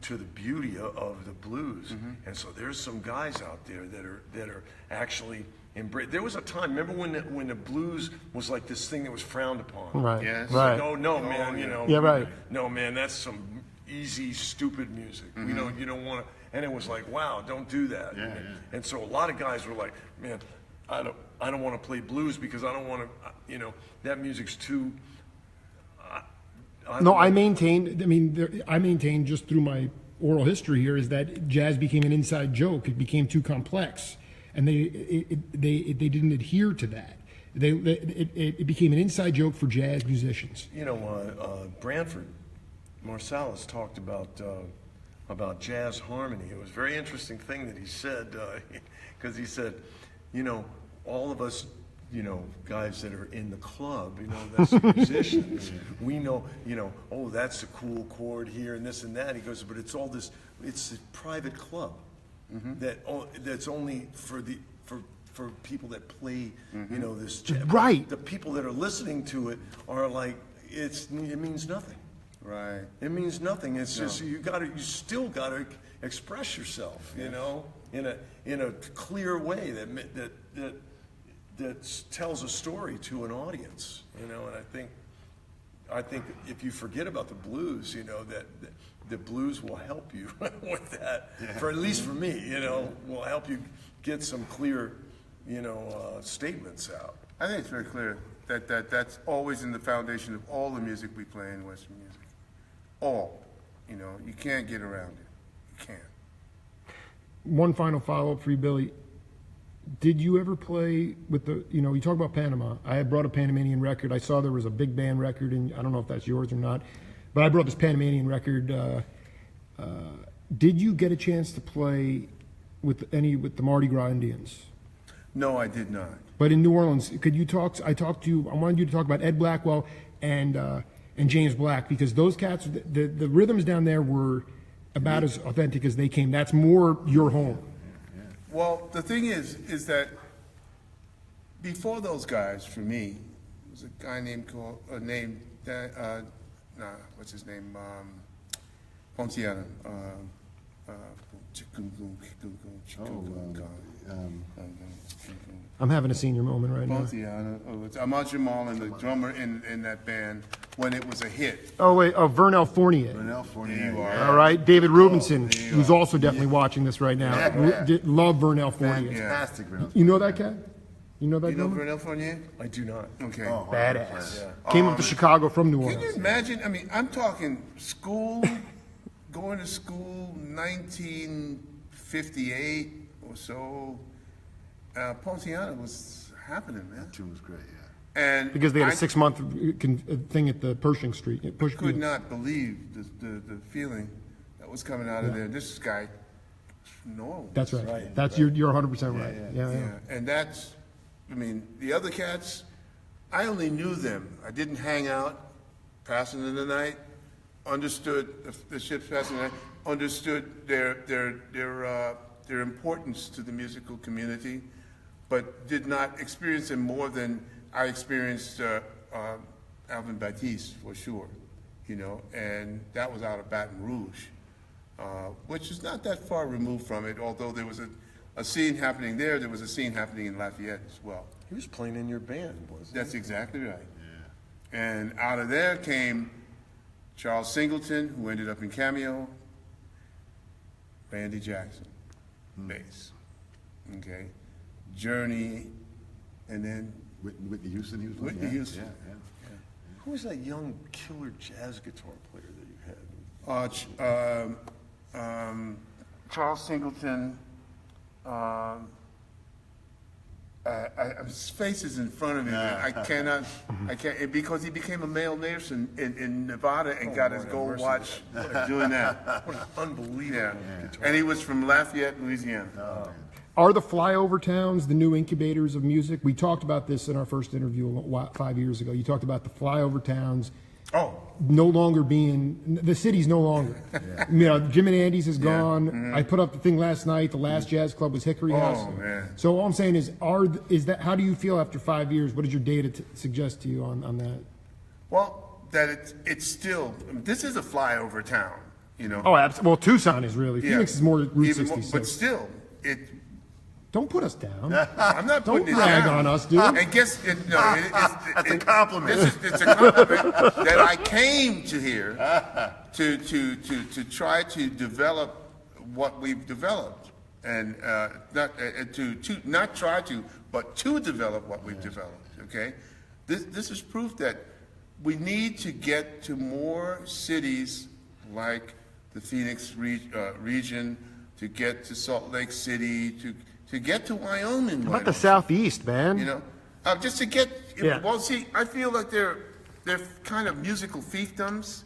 [SPEAKER 3] to the beauty of the blues. And so there's some guys out there that are actually there was a time, remember when the blues was like this thing that was frowned upon?
[SPEAKER 1] Right.
[SPEAKER 5] Yes.
[SPEAKER 1] Right.
[SPEAKER 3] Like, oh no, man, you know.
[SPEAKER 1] Yeah, right.
[SPEAKER 3] No, man, that's some easy, stupid music. You don't want to. And it was like, wow, don't do that.
[SPEAKER 6] Yeah, yeah.
[SPEAKER 3] And so a lot of guys were like, man, I don't want to play blues because I don't want to. You know, that music's too.
[SPEAKER 1] No, I maintain. I mean, I maintain just through my oral history here is that jazz became an inside joke. It became too complex, and they didn't adhere to that. It became an inside joke for jazz musicians.
[SPEAKER 3] You know, Branford Marsalis talked about jazz harmony. It was a very interesting thing that he said, because he said, you know, all of us, you know, guys that are in the club, you know, that's musicians. We know, you know, oh, that's a cool chord here and this and that. He goes, but it's all this, it's a private club that's only for people that play, you know, this jazz.
[SPEAKER 1] Right.
[SPEAKER 3] The people that are listening to it are like, it means nothing.
[SPEAKER 5] Right.
[SPEAKER 3] It means nothing. It's just you still gotta express yourself, you know, in a clear way that tells a story to an audience, you know. And I think if you forget about the blues, you know, that the blues will help you with that. For at least for me, you know, will help you get some clear, you know, statements out.
[SPEAKER 5] I think it's very clear that's always in the foundation of all the music we play in Western music. All, you know, you can't get around it. You can't.
[SPEAKER 1] One final follow-up for you, Billy. Did you ever play with you know, you talk about Panama. I had brought a Panamanian record. I saw there was a big band record, and I don't know if that's yours or not, but I brought this Panamanian record. Did you get a chance to play with the Mardi Gras Indians?
[SPEAKER 5] No, I did not.
[SPEAKER 1] But in New Orleans, could you talk? I wanted you to talk about Ed Blackwell and James Black, because those cats, the rhythms down there were about as authentic as they came. That's more your home.
[SPEAKER 5] Well, the thing is that before those guys, for me, was a guy what's his name? Ponciano.
[SPEAKER 1] I'm having a senior moment right now.
[SPEAKER 5] Ponciano. It's Ahmad Jamal and the drummer in that band when it was a hit.
[SPEAKER 1] Oh, wait, Vernell Fournier.
[SPEAKER 6] Vernell Fournier.
[SPEAKER 5] There you are.
[SPEAKER 1] All right, David Rubinson,
[SPEAKER 5] there you
[SPEAKER 1] who's
[SPEAKER 5] are.
[SPEAKER 1] also definitely watching this right now. Love Vernell Fournier.
[SPEAKER 6] Fantastic.
[SPEAKER 1] You know that cat? You know that
[SPEAKER 5] You know
[SPEAKER 1] drummer?
[SPEAKER 5] Vernell Fournier?
[SPEAKER 3] I do not.
[SPEAKER 5] Okay.
[SPEAKER 1] Badass. Came up to Chicago from New
[SPEAKER 5] Can you
[SPEAKER 1] Orleans.
[SPEAKER 5] imagine? I mean, I'm talking school, going to school, 1958 or so. Ponciano was happening, man.
[SPEAKER 6] That tune was great, yeah.
[SPEAKER 5] And
[SPEAKER 1] Because they had a
[SPEAKER 5] I
[SPEAKER 1] 6-month thing at the Pershing Street.
[SPEAKER 5] could not believe the feeling that was coming out of there. This guy, no.
[SPEAKER 1] That's right. That's you're 100% right. Yeah.
[SPEAKER 5] Yeah, and that's, I mean, the other cats, I only knew them. I didn't hang out, passing in the night, understood the ships passing the night, understood their importance to the musical community, but did not experience them more than I experienced Alvin Batiste, for sure, you know, and that was out of Baton Rouge, which is not that far removed from it, although there was a scene happening there. There was a scene happening in Lafayette as well.
[SPEAKER 3] He was playing in your band, wasn't he?
[SPEAKER 5] That's exactly right. Yeah. And out of there came Charles Singleton, who ended up in Cameo, Randy Jackson, bass, okay, Journey, and then
[SPEAKER 6] Whitney Houston, he was
[SPEAKER 5] Whitney Houston.
[SPEAKER 6] Yeah.
[SPEAKER 3] Who was that young killer jazz guitar player that you had?
[SPEAKER 5] Charles Singleton. His face is in front of me. I can't, because he became a male nurse in Nevada and got his gold watch doing that.
[SPEAKER 3] What an unbelievable
[SPEAKER 5] Yeah.
[SPEAKER 3] guitar.
[SPEAKER 5] And he was from Lafayette, Louisiana.
[SPEAKER 1] Are the flyover towns the new incubators of music? We talked about this in our first interview 5 years ago. You talked about the flyover towns
[SPEAKER 5] Oh,
[SPEAKER 1] no longer being, the city's no longer. You know, Jim and Andy's is gone. I put up the thing last night, the last jazz club was Hickory House.
[SPEAKER 5] Oh, man.
[SPEAKER 1] So all I'm saying is how do you feel after 5 years? What does your data suggest to you on that?
[SPEAKER 5] well, that it's still, this is a flyover town, you know?
[SPEAKER 1] Oh, absolutely. Well, Tucson is really.
[SPEAKER 5] Yeah.
[SPEAKER 1] Phoenix is more Route
[SPEAKER 5] Even more-
[SPEAKER 1] 66.
[SPEAKER 5] But still,
[SPEAKER 1] Don't put us down.
[SPEAKER 5] I'm not
[SPEAKER 1] Don't
[SPEAKER 5] putting it
[SPEAKER 1] rag
[SPEAKER 5] down.
[SPEAKER 1] on us, dude.
[SPEAKER 5] And guess,
[SPEAKER 2] That's a compliment.
[SPEAKER 5] It's a compliment that I came to here to try to develop what we've developed, and not try to, but to develop what we've developed. Okay, this is proof that we need to get to more cities like the Phoenix region, to get to Salt Lake City, to get to Wyoming.
[SPEAKER 1] How about the Southeast, man?
[SPEAKER 5] You know, just to get.
[SPEAKER 1] Yeah.
[SPEAKER 5] Well, see, I feel like they're kind of musical fiefdoms.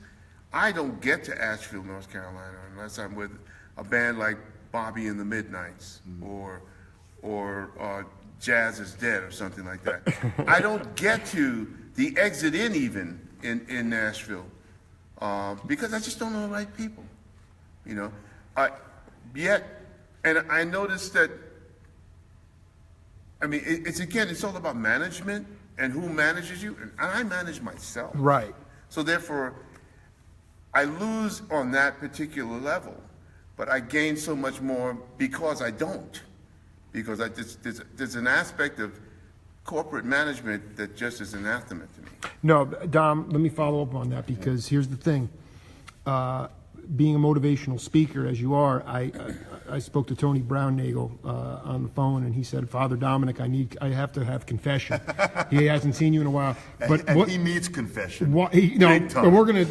[SPEAKER 5] I don't get to Asheville, North Carolina, unless I'm with a band like Bobby and the Midnights or Jazz is Dead or something like that. I don't get to the Exit Inn even in Nashville because I just don't know the right people. You know, and I noticed that. I mean, it's all about management and who manages you, and I manage myself.
[SPEAKER 1] Right.
[SPEAKER 5] So therefore, I lose on that particular level, but I gain so much more because I don't. Because there's an aspect of corporate management that just is anathema to me.
[SPEAKER 1] No, Dom, let me follow up on that because here's the thing. Being a motivational speaker, as you are, I spoke to Tony Brownnagel on the phone, and he said, "Father Dominic, I have to have confession." He hasn't seen you in a while, but
[SPEAKER 2] And he needs confession.
[SPEAKER 1] Big
[SPEAKER 2] time.
[SPEAKER 1] but we're gonna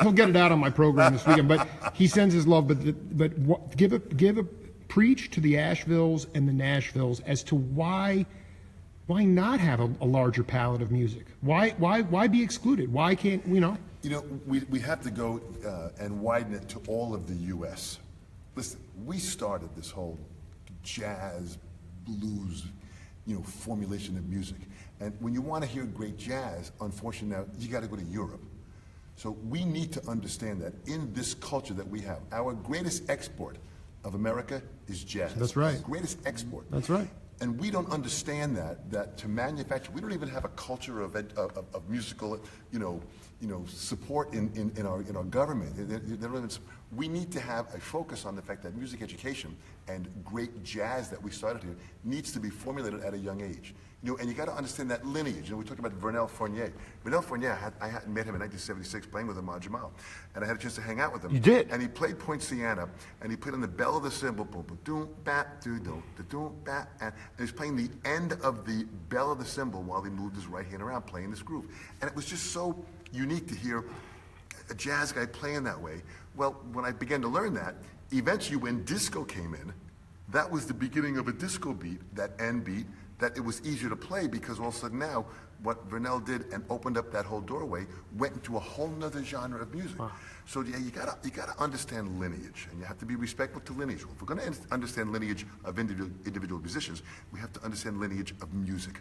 [SPEAKER 1] he'll get it out on my program this weekend. But he sends his love. But give a preach to the Ashevilles and the Nashvilles as to why not have a larger palette of music? Why be excluded? Why can't you know?
[SPEAKER 2] You know, we have to go and widen it to all of the U.S. Listen, we started this whole jazz, blues, formulation of music. And when you want to hear great jazz, unfortunately now, you got to go to Europe. So we need to understand that in this culture that we have, our greatest export of America is jazz.
[SPEAKER 1] That's right.
[SPEAKER 2] Our greatest export.
[SPEAKER 1] That's right.
[SPEAKER 2] And we don't understand that to manufacture, we don't even have a culture of musical, support in our government. They don't even, we need to have a focus on the fact that music education and great jazz that we started here needs to be formulated at a young age. And you got to understand that lineage. We talked about Vernel Fournier. Vernel Fournier, I had met him in 1976 playing with him on Jamal, and I had a chance to hang out with him.
[SPEAKER 1] You did?
[SPEAKER 2] And he played Poinciana, and he played on the bell of the cymbal, boom, boom, doom, bat, do, do, doom, bat, and he was playing the end of the bell of the cymbal while he moved his right hand around, playing this groove. And it was just so unique to hear a jazz guy playing that way. Well, when I began to learn that, eventually when disco came in, that was the beginning of a disco beat, that end beat, that it was easier to play because all of a sudden now, what Vernel did and opened up that whole doorway went into a whole nother genre of music. Wow. So yeah, you gotta understand lineage, and you have to be respectful to lineage. If we're gonna understand lineage of individual musicians, we have to understand lineage of music.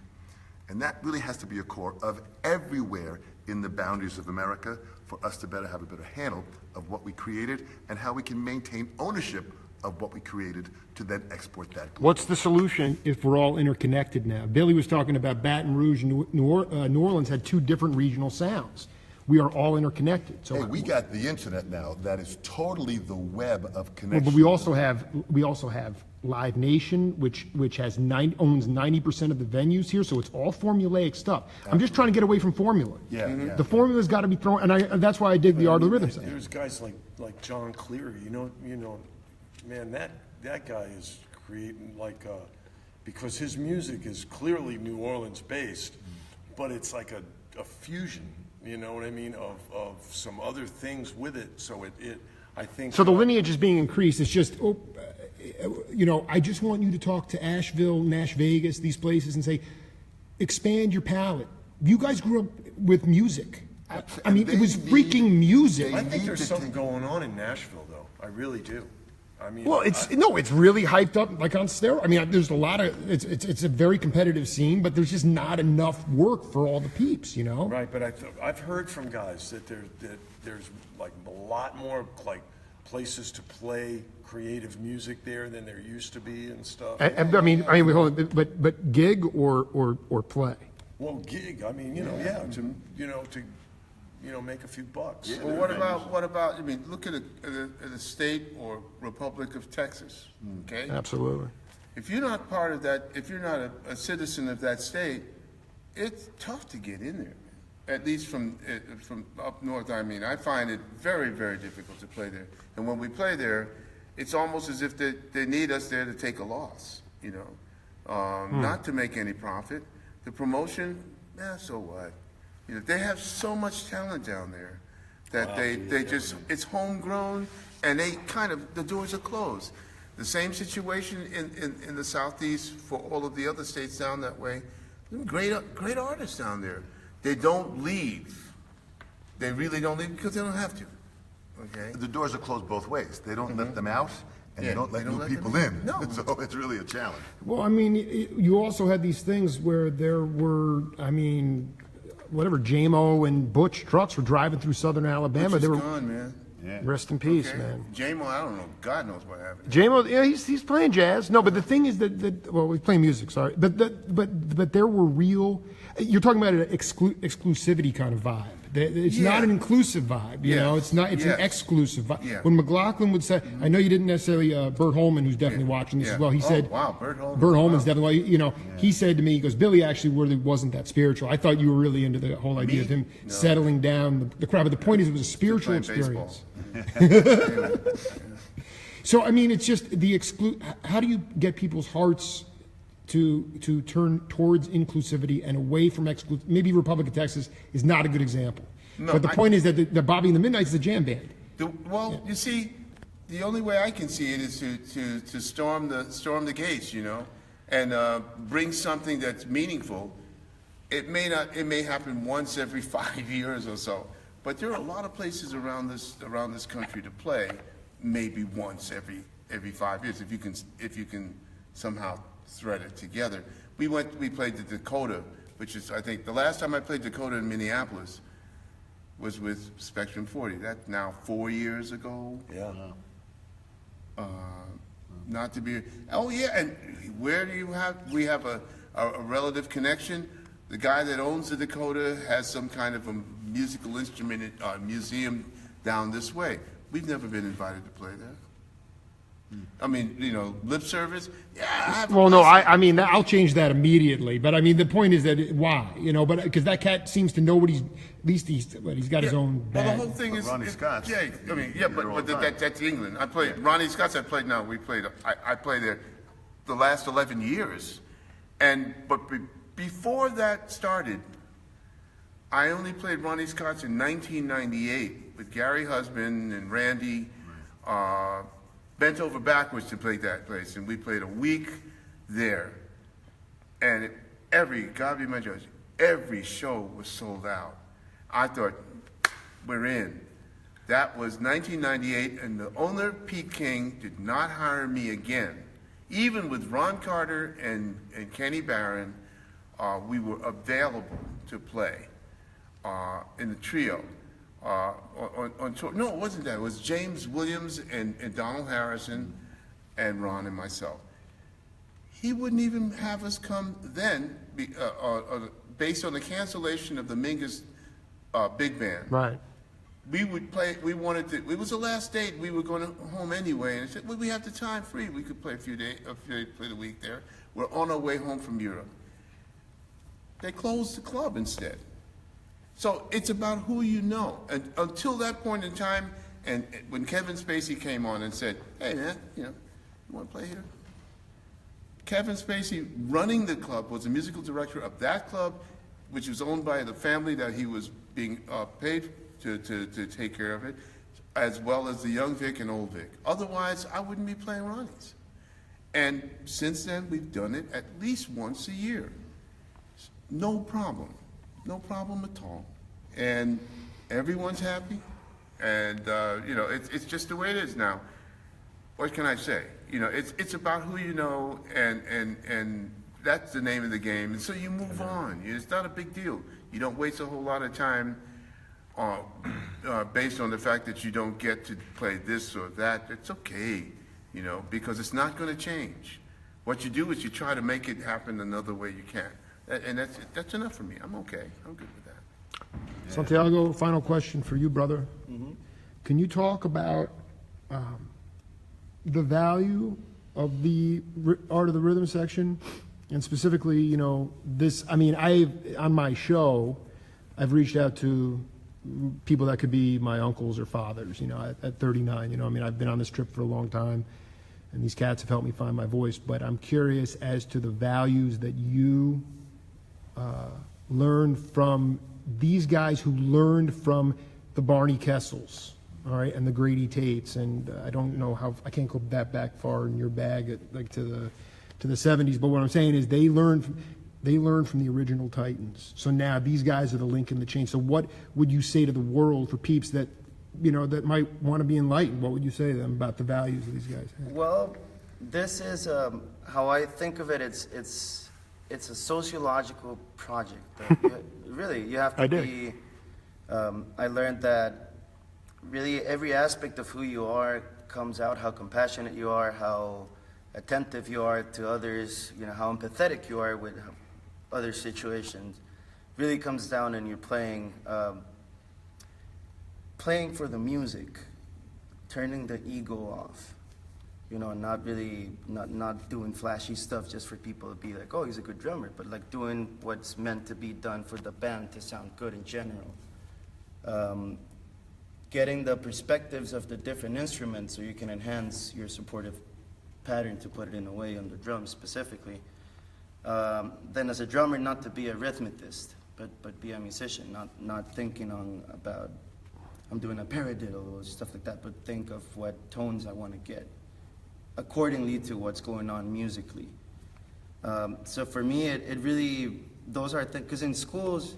[SPEAKER 2] And that really has to be a core of everywhere in the boundaries of America for us to have a better handle of what we created and how we can maintain ownership of what we created to then export that.
[SPEAKER 1] What's the solution if we're all interconnected now? Billy was talking about Baton Rouge and New Orleans had two different regional sounds. We are all interconnected. So
[SPEAKER 2] hey, we got the internet now. That is totally the web of connection.
[SPEAKER 1] But we also have Live Nation, which owns 90% of the venues here. So it's all formulaic stuff. I'm just trying to get away from formula.
[SPEAKER 2] Yeah, yeah.
[SPEAKER 1] The formula's got to be thrown, and that's why I dig the art of the rhythm.
[SPEAKER 3] There's guys like John Cleary. You know. Man, that guy is creating because his music is clearly New Orleans based, but it's like a fusion, you know what I mean, of some other things with it. So I think.
[SPEAKER 1] So the lineage is being increased. It's just, I just want you to talk to Asheville, Nash Vegas, these places, and say, expand your palette. You guys grew up with music. I mean, it was freaking music.
[SPEAKER 3] I think there's something going on in Nashville, though. I really do. I mean,
[SPEAKER 1] Well, it's really hyped up like on steroids. I mean, there's a lot of it's a very competitive scene, but there's just not enough work for all the peeps, you know.
[SPEAKER 3] right. But I've heard from guys that there's like a lot more like places to play creative music there than there used to be and stuff.
[SPEAKER 1] I mean, we hold it, but gig or play.
[SPEAKER 3] Well, gig. I mean, to make a few bucks.
[SPEAKER 5] Well, what about, I mean, look at a state or Republic of Texas, okay?
[SPEAKER 1] Absolutely.
[SPEAKER 5] If you're not part of that, if you're not a citizen of that state, it's tough to get in there. At least from up north, I mean, I find it very, very difficult to play there. And when we play there, it's almost as if they need us there to take a loss, you know, not to make any profit. The promotion, so what? You know, they have so much talent down there that they just, it's homegrown, and they kind of, the doors are closed. The same situation in the Southeast for all of the other states down that way. Great artists down there. They don't leave. They really don't leave because they don't have to. Okay.
[SPEAKER 2] The doors are closed both ways. They don't let them out, and
[SPEAKER 5] Yeah,
[SPEAKER 2] they don't let
[SPEAKER 5] they don't
[SPEAKER 2] new
[SPEAKER 5] let
[SPEAKER 2] people
[SPEAKER 5] them
[SPEAKER 2] in.
[SPEAKER 5] in. No.
[SPEAKER 2] So it's really a challenge.
[SPEAKER 1] Well, I mean, you also had these things where there were, I mean, whatever, JMO and Butch trucks were driving through southern Alabama.
[SPEAKER 5] Butch
[SPEAKER 1] They
[SPEAKER 5] is
[SPEAKER 1] were
[SPEAKER 5] gone, man.
[SPEAKER 6] Yeah.
[SPEAKER 1] rest in peace,
[SPEAKER 5] Okay.
[SPEAKER 1] man.
[SPEAKER 5] J-Mo, I don't know. God knows what happened.
[SPEAKER 1] JMO, yeah, he's playing jazz. No, but the thing is that well, he's playing music. Sorry, but there were real. You're talking about an exclusivity kind of vibe. It's
[SPEAKER 5] Yeah.
[SPEAKER 1] not an inclusive vibe, you
[SPEAKER 5] Yes.
[SPEAKER 1] know. It's not. It's
[SPEAKER 5] Yes.
[SPEAKER 1] an exclusive vibe.
[SPEAKER 5] Yeah.
[SPEAKER 1] When McLaughlin would say, I know you didn't necessarily. Bert Holman, who's definitely watching this
[SPEAKER 5] Yeah.
[SPEAKER 1] as well. He
[SPEAKER 5] Oh,
[SPEAKER 1] said,
[SPEAKER 5] wow, Bert Holman.
[SPEAKER 1] Bert Holman's
[SPEAKER 5] Wow.
[SPEAKER 1] definitely. You know, he said to me, he goes, Billy actually really wasn't that spiritual. I thought you were really into the whole idea
[SPEAKER 5] Me?
[SPEAKER 1] of him
[SPEAKER 5] No.
[SPEAKER 1] settling down the crowd. But the point is, it was a spiritual
[SPEAKER 5] Playing baseball.
[SPEAKER 1] experience. So I mean, it's just the How do you get people's hearts to turn towards inclusivity and away from exclusivity? Maybe Republic of Texas is not a good example,
[SPEAKER 5] No,
[SPEAKER 1] but the point is that the Bobby and the Midnights is a jam band.
[SPEAKER 5] You see, the only way I can see it is to storm the gates, you know, and bring something that's meaningful. It may happen once every 5 years or so, but there are a lot of places around this country to play, maybe once every 5 years if you can somehow thread it together. We played the Dakota, which is, I think, the last time I played Dakota in Minneapolis was with Spectrum 40. That's now 4 years ago.
[SPEAKER 3] Yeah.
[SPEAKER 5] Not to be, oh yeah, and where do you have, we have a relative connection. The guy that owns the Dakota has some kind of a musical instrument museum down this way. We've never been invited to play there. I mean, you know, lip service. Yeah, I have a
[SPEAKER 1] Well, no,
[SPEAKER 5] place.
[SPEAKER 1] I mean, I'll change that immediately. But I mean, the point is that why, you know, but because that cat seems to know what he's, at least he's got his own
[SPEAKER 5] Well, the
[SPEAKER 1] bag.
[SPEAKER 5] whole thing is,
[SPEAKER 2] Ronnie Scott's.
[SPEAKER 5] yeah, I mean, yeah,
[SPEAKER 2] You're all
[SPEAKER 5] but
[SPEAKER 2] time.
[SPEAKER 5] that's England. I played Ronnie Scott's. I played I played there the last 11 years, but before that started, I only played Ronnie Scott's in 1998 with Gary Husband and Randy. Bent over backwards to play that place, and we played a week there, and God be my judge, every show was sold out. I thought, we're in. That was 1998, and the owner, Pete King, did not hire me again. Even with Ron Carter and Kenny Barron, we were available to play in the trio. On tour. No, it wasn't that. It was James Williams and Donald Harrison and Ron and myself. He wouldn't even have us come then, based on the cancellation of the Mingus big band.
[SPEAKER 1] Right.
[SPEAKER 5] We would play. We wanted to. It was the last date. We were going home anyway, and I said, "Well, we have the time free. We could play a few days, play the week there. We're on our way home from Europe." They closed the club instead. So it's about who you know. And until that point in time, and when Kevin Spacey came on and said, "Hey man, you want to play here?" Kevin Spacey, running the club, was the musical director of that club, which was owned by the family that he was being paid to take care of it, as well as the young Vic and old Vic. Otherwise, I wouldn't be playing Ronnie's. And since then, we've done it at least once a year. No problem. No problem at all. And everyone's happy. And, it's just the way it is now. what can I say? You know, it's about who you know, and that's the name of the game. And so you move on. It's not a big deal. You don't waste a whole lot of time based on the fact that you don't get to play this or that. It's okay, you know, because it's not going to change. What you do is you try to make it happen another way you can. And that's enough for me. I'm okay. I'm good with that.
[SPEAKER 1] Santiago, final question for you, brother. Can you talk about the value of the art of the rhythm section, and specifically, you know, this? I mean, on my show, I've reached out to people that could be my uncles or fathers. You know, at 39, you know, I mean, I've been on this trip for a long time, and these cats have helped me find my voice. But I'm curious as to the values that you learned from these guys who learned from the Barney Kessels, all right, and the Grady Tates, and I don't know how, I can't go that back far in your bag, like to the 70s, but what I'm saying is they learned from the original Titans. So now these guys are the link in the chain. So what would you say to the world for peeps that, you know, that might want to be enlightened? What would you say to them about the values of these guys?
[SPEAKER 4] Well, this is how I think of it. It's a sociological project. You have to be. I learned that really every aspect of who you are comes out. How compassionate you are, how attentive you are to others. You know, how empathetic you are with other situations. Really comes down in your playing. Playing for the music, turning the ego off. You know, not doing flashy stuff just for people to be like, oh, he's a good drummer, but like doing what's meant to be done for the band to sound good in general. Getting the perspectives of the different instruments so you can enhance your supportive pattern, to put it in a way, on the drums specifically. Then as a drummer, not to be a rhythmicist, but be a musician, not thinking about, I'm doing a paradiddle or stuff like that, but think of what tones I want to get accordingly to what's going on musically. So for me, it really, those are things, because in schools,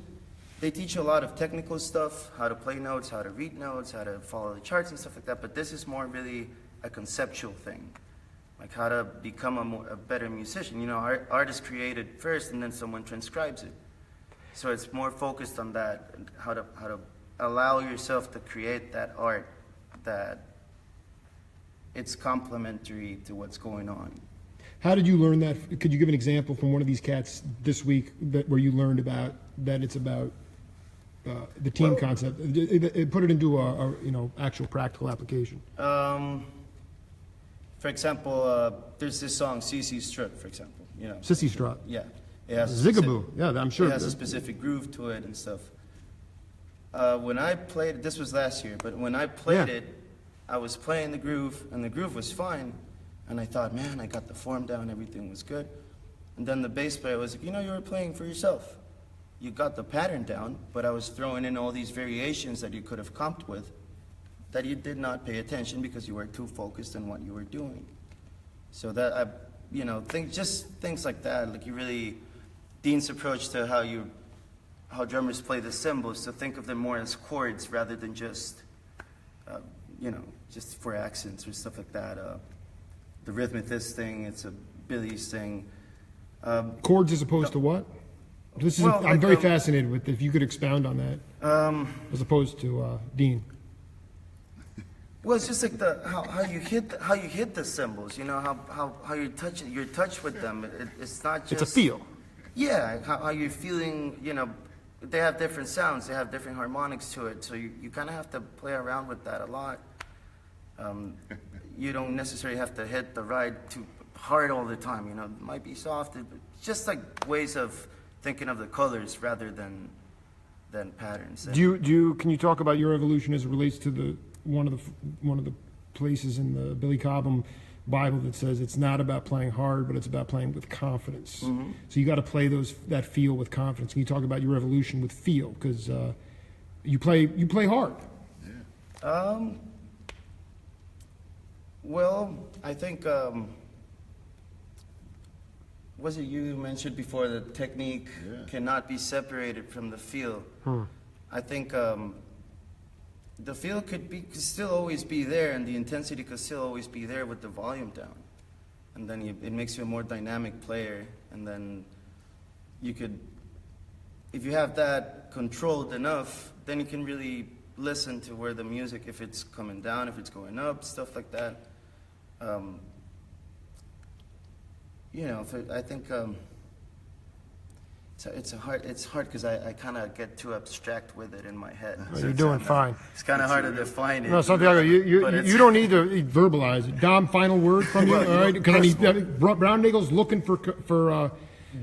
[SPEAKER 4] they teach you a lot of technical stuff, how to play notes, how to read notes, how to follow the charts and stuff like that, but this is more really a conceptual thing, like how to become a better musician. You know, art is created first and then someone transcribes it. So it's more focused on that, how to allow yourself to create that art that it's complementary to what's going on.
[SPEAKER 1] How did you learn that? Could you give an example from one of these cats this week where you learned about that it's about the team concept? Put it into a you know, actual practical application.
[SPEAKER 4] For example, there's this song "Sissy Strut," for example. You know,
[SPEAKER 1] Sissy Strut.
[SPEAKER 4] Yeah, it has
[SPEAKER 1] Zigaboo. Yeah, I'm sure.
[SPEAKER 4] It has a specific groove to it and stuff. When I played, this was last year, but when I played it, I was playing the groove, and the groove was fine. And I thought, man, I got the form down, everything was good. And then the bass player was like, you know, you were playing for yourself. You got the pattern down, but I was throwing in all these variations that you could have comped with that you did not pay attention because you were too focused on what you were doing. So that, you know, just things like that, like you really, Dean's approach to how drummers play the cymbals, to think of them more as chords rather than just, you know, just for accents or stuff like that. The rhythmicist thing, it's a Billy's thing.
[SPEAKER 1] Chords as opposed to what? This is I'm very fascinated with, if you could expound on that, as opposed to Dean.
[SPEAKER 4] Well, it's just like how you hit the cymbals. You know, how you're touch with them. It's not just.
[SPEAKER 1] It's a feel.
[SPEAKER 4] Yeah, how you're feeling. You know, they have different sounds. They have different harmonics to it. So you kind of have to play around with that a lot. You don't necessarily have to hit the ride too hard all the time. You know, it might be soft, but just like ways of thinking of the colors rather than patterns.
[SPEAKER 1] Can you talk about your evolution as it relates to one of the places in the Billy Cobham Bible that says it's not about playing hard, but it's about playing with confidence. Mm-hmm. So you got to play that feel with confidence. Can you talk about your evolution with feel? Because you play hard.
[SPEAKER 6] Yeah.
[SPEAKER 4] Well, I think, was it you mentioned before that technique cannot be separated from the feel? I think the feel could still always be there, and the intensity could still always be there with the volume down. And then it makes you a more dynamic player, and then you could, if you have that controlled enough, then you can really listen to where the music, if it's coming down, if it's going up, stuff like that. You know, I think it's hard because I kind of get too abstract with it in my head.
[SPEAKER 1] Well, you're doing fine.
[SPEAKER 4] It's kind of hard to define it.
[SPEAKER 1] No, Santiago,
[SPEAKER 4] But
[SPEAKER 1] you don't need to verbalize it. Dom, final word from you, all right? Because I mean, Brown Eagle's looking for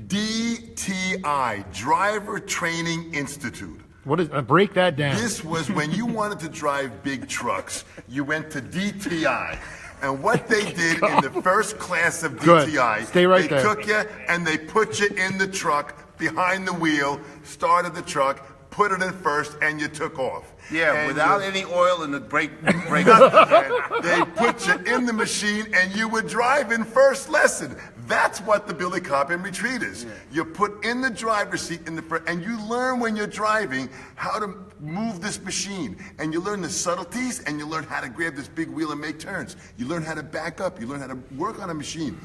[SPEAKER 2] DTI, Driver Training Institute.
[SPEAKER 1] what is? Break that down.
[SPEAKER 2] This was when you wanted to drive big trucks, you went to DTI. And what they did in the first class of
[SPEAKER 1] Good.
[SPEAKER 2] DTI,
[SPEAKER 1] Stay right
[SPEAKER 2] they
[SPEAKER 1] there.
[SPEAKER 2] took you and they put you in the truck, behind the wheel, started the truck, put it in first, and you took off.
[SPEAKER 5] Yeah,
[SPEAKER 2] And
[SPEAKER 5] without
[SPEAKER 2] you-
[SPEAKER 5] any oil in the brake.
[SPEAKER 2] They put you in the machine and you would drive in first lesson. That's what the Billy Cobham retreat is. You're put in the driver's seat in the front, and you learn when you're driving how to move this machine. And you learn the subtleties, and you learn how to grab this big wheel and make turns. You learn how to back up. You learn how to work on a machine.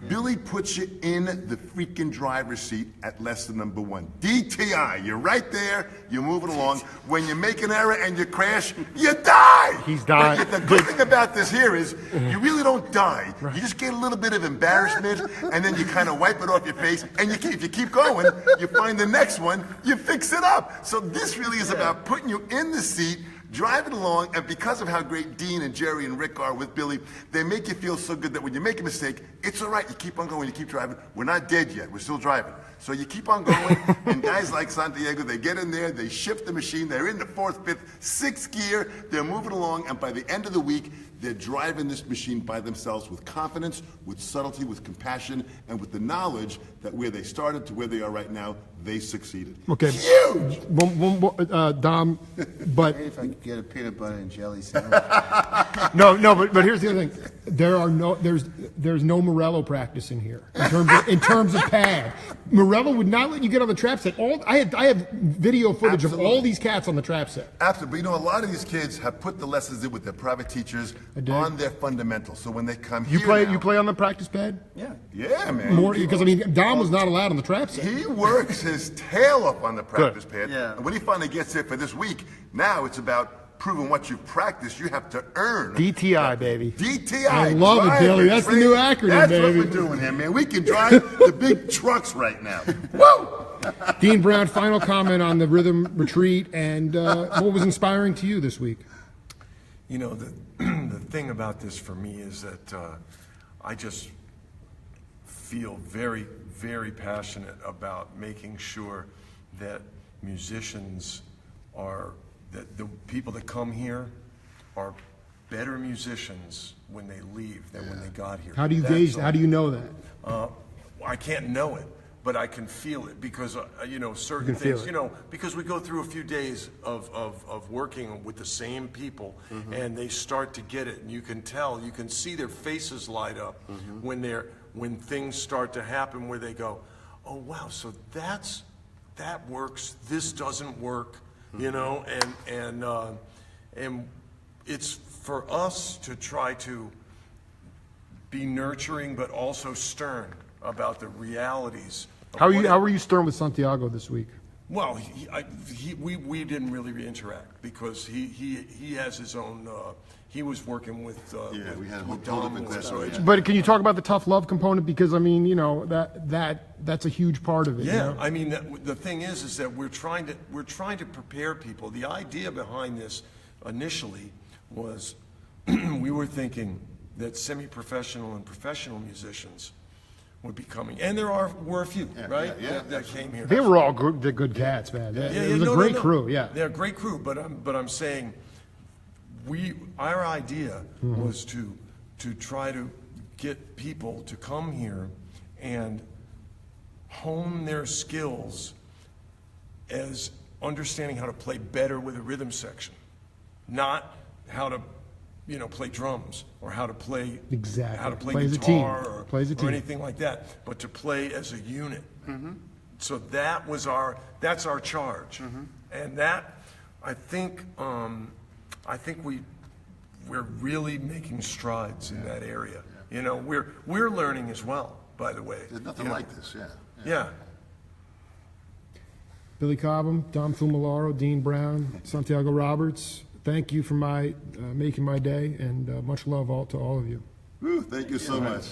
[SPEAKER 2] Billy puts you in the freaking driver's seat at lesson number 1. DTI, you're right there, you're moving along. When you make an error and you crash, you die!
[SPEAKER 1] He's dying.
[SPEAKER 2] But the good thing about this here is you really don't die. You just get a little bit of embarrassment, and then you kind of wipe it off your face, and if you keep going, you find the next one, you fix it up. So this really is about putting you in the seat, driving along, and because of how great Dean and Jerry and Rick are with Billy, they make you feel so good that when you make a mistake, it's all right. You keep on going, you keep driving. We're not dead yet. We're still driving. So you keep on going, and guys like Santiago, they get in there, they shift the machine, they're in the 4th, 5th, 6th gear, they're moving along, and by the end of the week, they're driving this machine by themselves with confidence, with subtlety, with compassion, and with the knowledge that where they started to where they are right now, they succeeded.
[SPEAKER 1] Okay.
[SPEAKER 2] Huge!
[SPEAKER 1] Dom, but
[SPEAKER 6] If I could get a peanut butter and jelly sandwich.
[SPEAKER 1] no, but here's the other thing. There's no Morello practice in here in terms of pad. Morello would not let you get on the trap set. I have video footage of all these cats on the trap set.
[SPEAKER 2] Absolutely. But you know, a lot of these kids have put the lessons in with their private teachers on their fundamentals. So when they come
[SPEAKER 1] You
[SPEAKER 2] here
[SPEAKER 1] play
[SPEAKER 2] now-
[SPEAKER 1] you play on the practice pad
[SPEAKER 2] Yeah, man.
[SPEAKER 1] more because I mean Dom was not allowed on the trap set.
[SPEAKER 2] He works his tail up on the practice pad.
[SPEAKER 4] Yeah.
[SPEAKER 2] And when he finally gets there for this week, now it's about proving what you've practiced. You have to earn.
[SPEAKER 1] DTI, baby.
[SPEAKER 2] DTI.
[SPEAKER 1] I love it,
[SPEAKER 2] drive
[SPEAKER 1] Billy.
[SPEAKER 2] and
[SPEAKER 1] That's the
[SPEAKER 2] train.
[SPEAKER 1] new acronym,
[SPEAKER 2] That's
[SPEAKER 1] baby.
[SPEAKER 2] what we're doing here, man. We can drive the big trucks right now. Woo!
[SPEAKER 1] Dean Brown, final comment on the rhythm retreat and what was inspiring to you this week?
[SPEAKER 3] You know, the thing about this for me is that I just feel very, very passionate about making sure that musicians that the people that come here are better musicians when they leave than when they got here.
[SPEAKER 1] How do you
[SPEAKER 3] That's
[SPEAKER 1] gauge?
[SPEAKER 3] all.
[SPEAKER 1] How do you know that?
[SPEAKER 3] I can't know it, but I can feel it because, you know, certain
[SPEAKER 1] can feel
[SPEAKER 3] things,
[SPEAKER 1] it.
[SPEAKER 3] you know, because we go through a few days of working with the same people and they start to get it and you can tell, you can see their faces light up when things start to happen where they go, oh wow, so that works, this doesn't work, you know, and it's for us to try to be nurturing but also stern about the realities. of
[SPEAKER 1] How
[SPEAKER 3] what
[SPEAKER 1] were you stern with Santiago this week?
[SPEAKER 3] Well, we didn't really interact because he has his own. He was working with.
[SPEAKER 6] Yeah, we had a whole
[SPEAKER 3] with Dom
[SPEAKER 6] different
[SPEAKER 3] and
[SPEAKER 6] class,
[SPEAKER 3] so
[SPEAKER 6] yeah.
[SPEAKER 1] But can you talk about the tough love component? Because I mean, you know that's a huge part of it.
[SPEAKER 3] Yeah,
[SPEAKER 1] you know?
[SPEAKER 3] I mean the thing is that we're trying to prepare people. The idea behind this initially was we were thinking that semi-professional and professional musicians would be coming, and were a few, right?
[SPEAKER 6] yeah,
[SPEAKER 3] that came here.
[SPEAKER 1] They were all good cats, man. It was a great crew. Yeah.
[SPEAKER 3] They're a great crew, but I'm saying our idea was to try to get people to come here and hone their skills as understanding how to play better with a rhythm section, not how to play drums or how to play
[SPEAKER 1] Exactly.
[SPEAKER 3] how to play
[SPEAKER 1] Play as a team.
[SPEAKER 3] guitar
[SPEAKER 1] Play as a
[SPEAKER 3] or
[SPEAKER 1] team.
[SPEAKER 3] anything like that, but to play as a unit. So that's our charge, and that I think I think we're really making strides in that area. You know, we're learning as well, by the way.
[SPEAKER 2] There's nothing
[SPEAKER 3] you know?
[SPEAKER 2] like this, yeah.
[SPEAKER 3] Yeah.
[SPEAKER 1] Billy Cobham, Dom Famularo, Dean Brown, Santiago Roberts, thank you for making my day, and much love to all of you.
[SPEAKER 2] Woo, thank you so much.